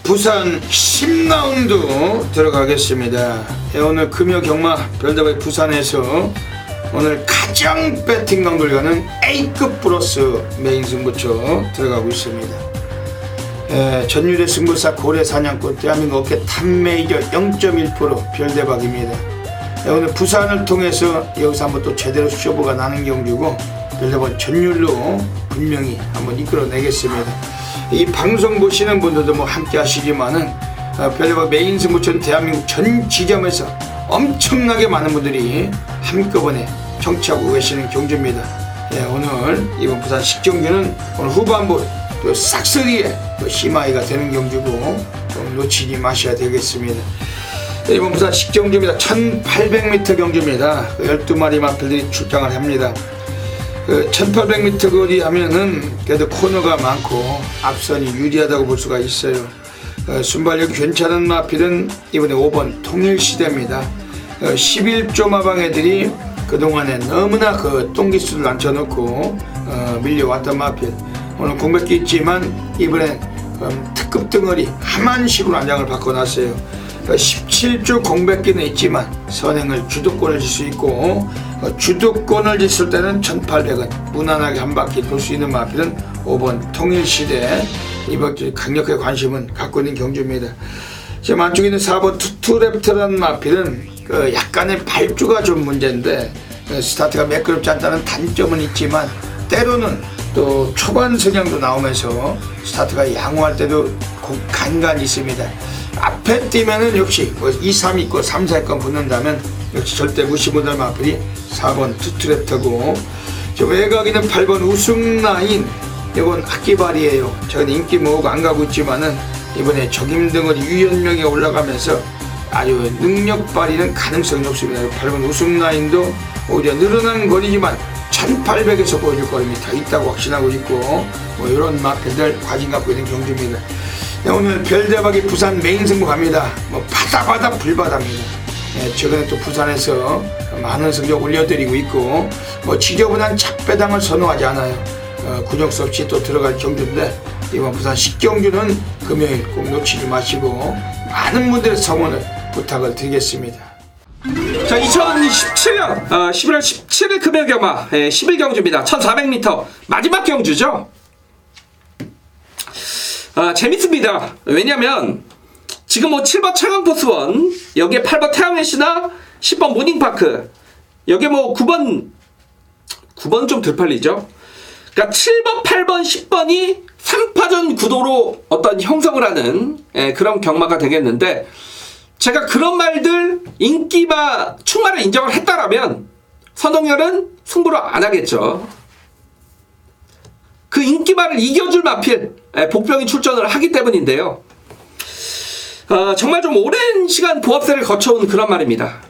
S1: 부산 10라운드 들어가겠습니다. 오늘 금요 경마 별다방 부산에서 오늘 가장 배팅 강도를 가는 A급 플러스 메인 승부처 들어가고 있습니다. 전율의 승부사 고래 사냥꾼 대한민국 업계 탑메이저 0.1% 별대박입니다. 오늘 부산을 통해서 여기서 한번 또 제대로 쇼부가 나는 경주고 별대박 전율로 분명히 한번 이끌어내겠습니다. 이 방송 보시는 분들도 뭐 함께 하시지만은 별대박 메인 승부처는 대한민국 전 지점에서 엄청나게 많은 분들이 한꺼번에 청취하고 계시는 경주입니다. 오늘 이번 부산 식경주는 오늘 후반부 또 싹쓸이에 또 심하이가 되는 경주고 좀 놓치지 마셔야 되겠습니다. 이번 부산 식경주입니다. 1800m 경주입니다. 12마리 마필들이 출장을 합니다. 1800m 거리 하면은 그래도 코너가 많고 앞선이 유리하다고 볼 수가 있어요. 순발력이 괜찮은 마필은 이번에 5번 통일시대입니다. 11조 마방 애들이 그동안에 너무나 그 똥기수를 앉혀놓고 밀려왔던 마필. 오늘 공백기 있지만 이번엔 특급 덩어리 하만식으로 안장을 바꿔놨어요. 17조 공백기는 있지만 선행을 주도권을 질 수 있고 주도권을 졌을 때는 1800은 무난하게 한 바퀴 돌 수 있는 마필은 5번 통일시대. 이번 주 강력하게 관심은 갖고 있는 경주입니다. 지금 안쪽에 있는 4번 투투랩터라는 마필은 약간의 발주가 좀 문제인데 스타트가 매끄럽지 않다는 단점은 있지만 때로는 또 초반 성향도 나오면서 스타트가 양호할 때도 간간이 있습니다. 앞에 뛰면은 역시 2, 3 있고 3, 4권 붙는다면 역시 절대 무시 못할 마필이 4번 투트랩터고 외곽에는 8번 우승라인. 이건 악기발이에요. 저는 인기 모으고 안 가고 있지만은 이번에 적임등어리 유연명에 올라가면서 아주 능력 발휘는 가능성이 높습니다. 8번 우승라인도 오히려 늘어난 거리지만 1800에서 보여줄 거림이 더 있다고 확신하고 있고 뭐 이런 마필들 관심 갖고 있는 경주입니다. 오늘 별대박이 부산 메인 승부 갑니다. 뭐 바다 불바다입니다. 최근에 또 부산에서 많은 성적 올려드리고 있고 뭐 지저분한 잡배당을 선호하지 않아요. 구정수 없이 또 들어갈 경주인데 이번 부산 식경주는 금요일 꼭 놓치지 마시고 많은 분들의 성원을 부탁을 드리겠습니다.
S2: 자, 2017년 11월 17일 금요일 경마 11경주입니다. 1400m 마지막 경주죠. 재밌습니다. 왜냐면 지금 뭐 7번 최강포스원, 여기에 8번 태양의시나 10번 모닝파크, 여기에 뭐 9번 좀 들팔리죠. 그러니까 7번, 8번, 10번이 3파전 구도로 어떤 형성을 하는 그런 경마가 되겠는데, 제가 그런 말들 인기마 충마를 인정을 했다라면 선동열은 승부를 안 하겠죠. 그 인기마를 이겨줄 마필 복병이 출전을 하기 때문인데요. 정말 좀 오랜 시간 보합세를 거쳐온 그런 말입니다.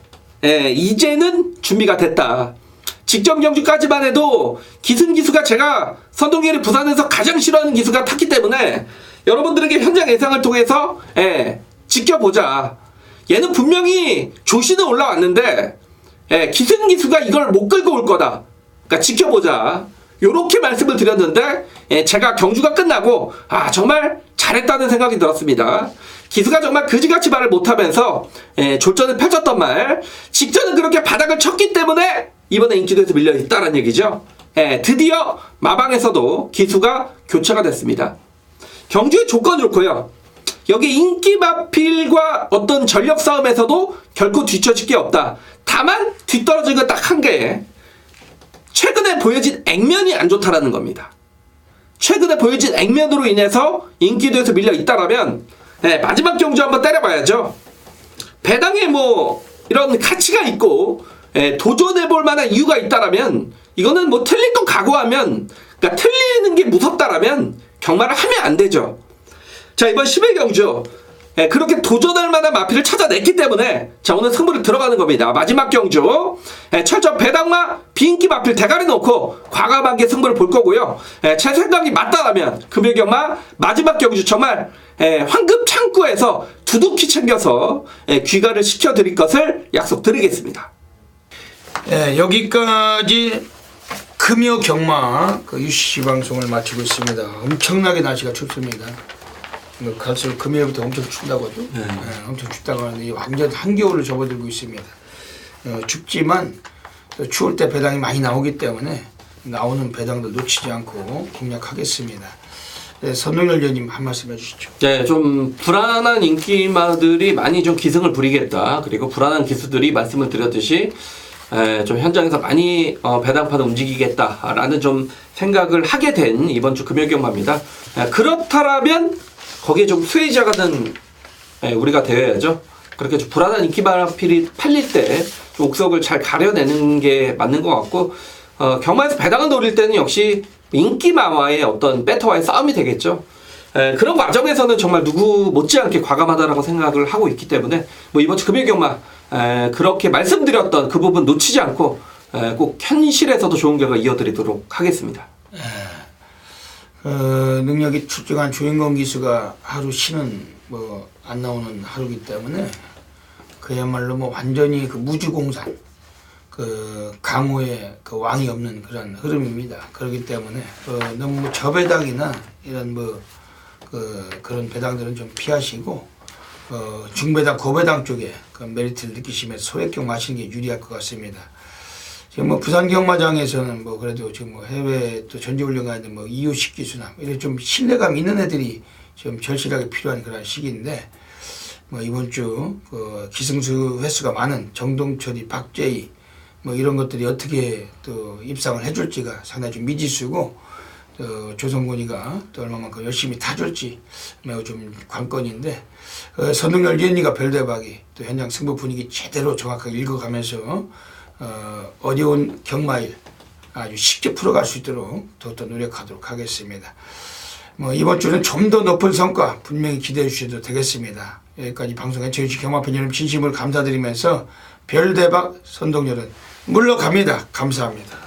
S2: 이제는 준비가 됐다. 직전 경주까지만 해도 기승기수가 제가 선동열이 부산에서 가장 싫어하는 기수가 탔기 때문에 여러분들에게 현장 예상을 통해서 지켜보자. 얘는 분명히 조시는 올라왔는데 기승기수가 이걸 못 끌고 올 거다. 그러니까 지켜보자. 요렇게 말씀을 드렸는데 제가 경주가 끝나고 정말 잘했다는 생각이 들었습니다. 기수가 정말 그지같이 말을 못하면서 졸전을 펼쳤던 말, 직전은 그렇게 바닥을 쳤기 때문에 이번에 인기도에서 밀려 있다는 얘기죠. 예, 드디어 마방에서도 기수가 교체가 됐습니다. 경주의 조건이 좋고요. 여기 인기 마필과 어떤 전력 싸움에서도 결코 뒤처질 게 없다. 다만 뒤떨어진 건 딱 한 개. 최근에 보여진 액면이 안 좋다라는 겁니다. 최근에 보여진 액면으로 인해서 인기도에서 밀려 있다라면 마지막 경주 한번 때려봐야죠. 배당에 뭐 이런 가치가 있고 도전해볼 만한 이유가 있다라면 이거는 뭐 틀린 거 각오하면, 그러니까 틀리는 게 무섭다라면 경마를 하면 안 되죠. 자, 이번 10일 경주 그렇게 도전할 만한 마필을 찾아냈기 때문에 자, 오늘 승부를 들어가는 겁니다. 마지막 경주 철저 배당마 비인기 마필 대가리 놓고 과감하게 승부를 볼 거고요. 제 생각이 맞다라면 금요 경마 마지막 경주 정말 황금 창구에서 두둑히 챙겨서 귀가를 시켜드릴 것을 약속드리겠습니다.
S1: 여기까지 금요 경마 그 UCC 방송을 마치고 있습니다. 엄청나게 날씨가 춥습니다. 갈수록 금요일부터 엄청 춥다고도 엄청 춥다고 하는데 완전 한겨울을 접어들고 있습니다. 춥지만 추울 때 배당이 많이 나오기 때문에 나오는 배당도 놓치지 않고 공략하겠습니다. 선동열 위원님 한 말씀 해주시죠.
S2: 네, 좀 불안한 인기마들이 많이 좀 기승을 부리겠다. 그리고 불안한 기수들이 말씀을 드렸듯이 좀 현장에서 많이 배당판을 움직이겠다라는 좀 생각을 하게 된 이번 주 금요 경마입니다. 그렇다라면 거기에 좀 수혜자가 된 우리가 되어야죠. 그렇게 좀 불안한 인기마필이 팔릴 때 좀 옥석을 잘 가려내는 게 맞는 것 같고, 경마에서 배당을 노릴 때는 역시 인기마와의 어떤 배터와의 싸움이 되겠죠. 그런 과정에서는 정말 누구 못지않게 과감하다라고 생각을 하고 있기 때문에 뭐 이번 주 금요 경마 그렇게 말씀드렸던 그 부분 놓치지 않고 꼭 현실에서도 좋은 결과 이어드리도록 하겠습니다.
S1: 능력이 출중한 주인공 기수가 하루 쉬는 뭐 안 나오는 하루기 때문에 그야말로 뭐 완전히 그 무주공산 그 강호의 그 왕이 없는 그런 흐름입니다. 그렇기 때문에 너무 저배당이나 이런 뭐 그런 배당들은 좀 피하시고 중배당 고배당 쪽에 그 메리트를 느끼시면서 소액경 마시는 게 유리할 것 같습니다. 지금 뭐 부산 경마장에서는 뭐 그래도 지금 뭐 해외 또 전지훈련 가는데 뭐 이호식 기수나 이런 좀 신뢰감 있는 애들이 좀 절실하게 필요한 그런 시기인데 뭐 이번 주 그 기승수 횟수가 많은 정동철이 박재희 뭐 이런 것들이 어떻게 또 입상을 해줄지가 상당히 좀 미지수고 또 조성곤이가 또 얼마만큼 열심히 타줄지 매우 좀 관건인데 선동열 위원님과 별대박이 또 현장 승부 분위기 제대로 정확하게 읽어가면서 어려운 경마일 아주 쉽게 풀어갈 수 있도록 더욱더 노력하도록 하겠습니다. 뭐 이번 주는 좀 더 높은 성과 분명히 기대해 주셔도 되겠습니다. 여기까지 방송에 저희 경마팬 여러분 진심으로 감사드리면서 별대박 선동열은 물러갑니다. 감사합니다.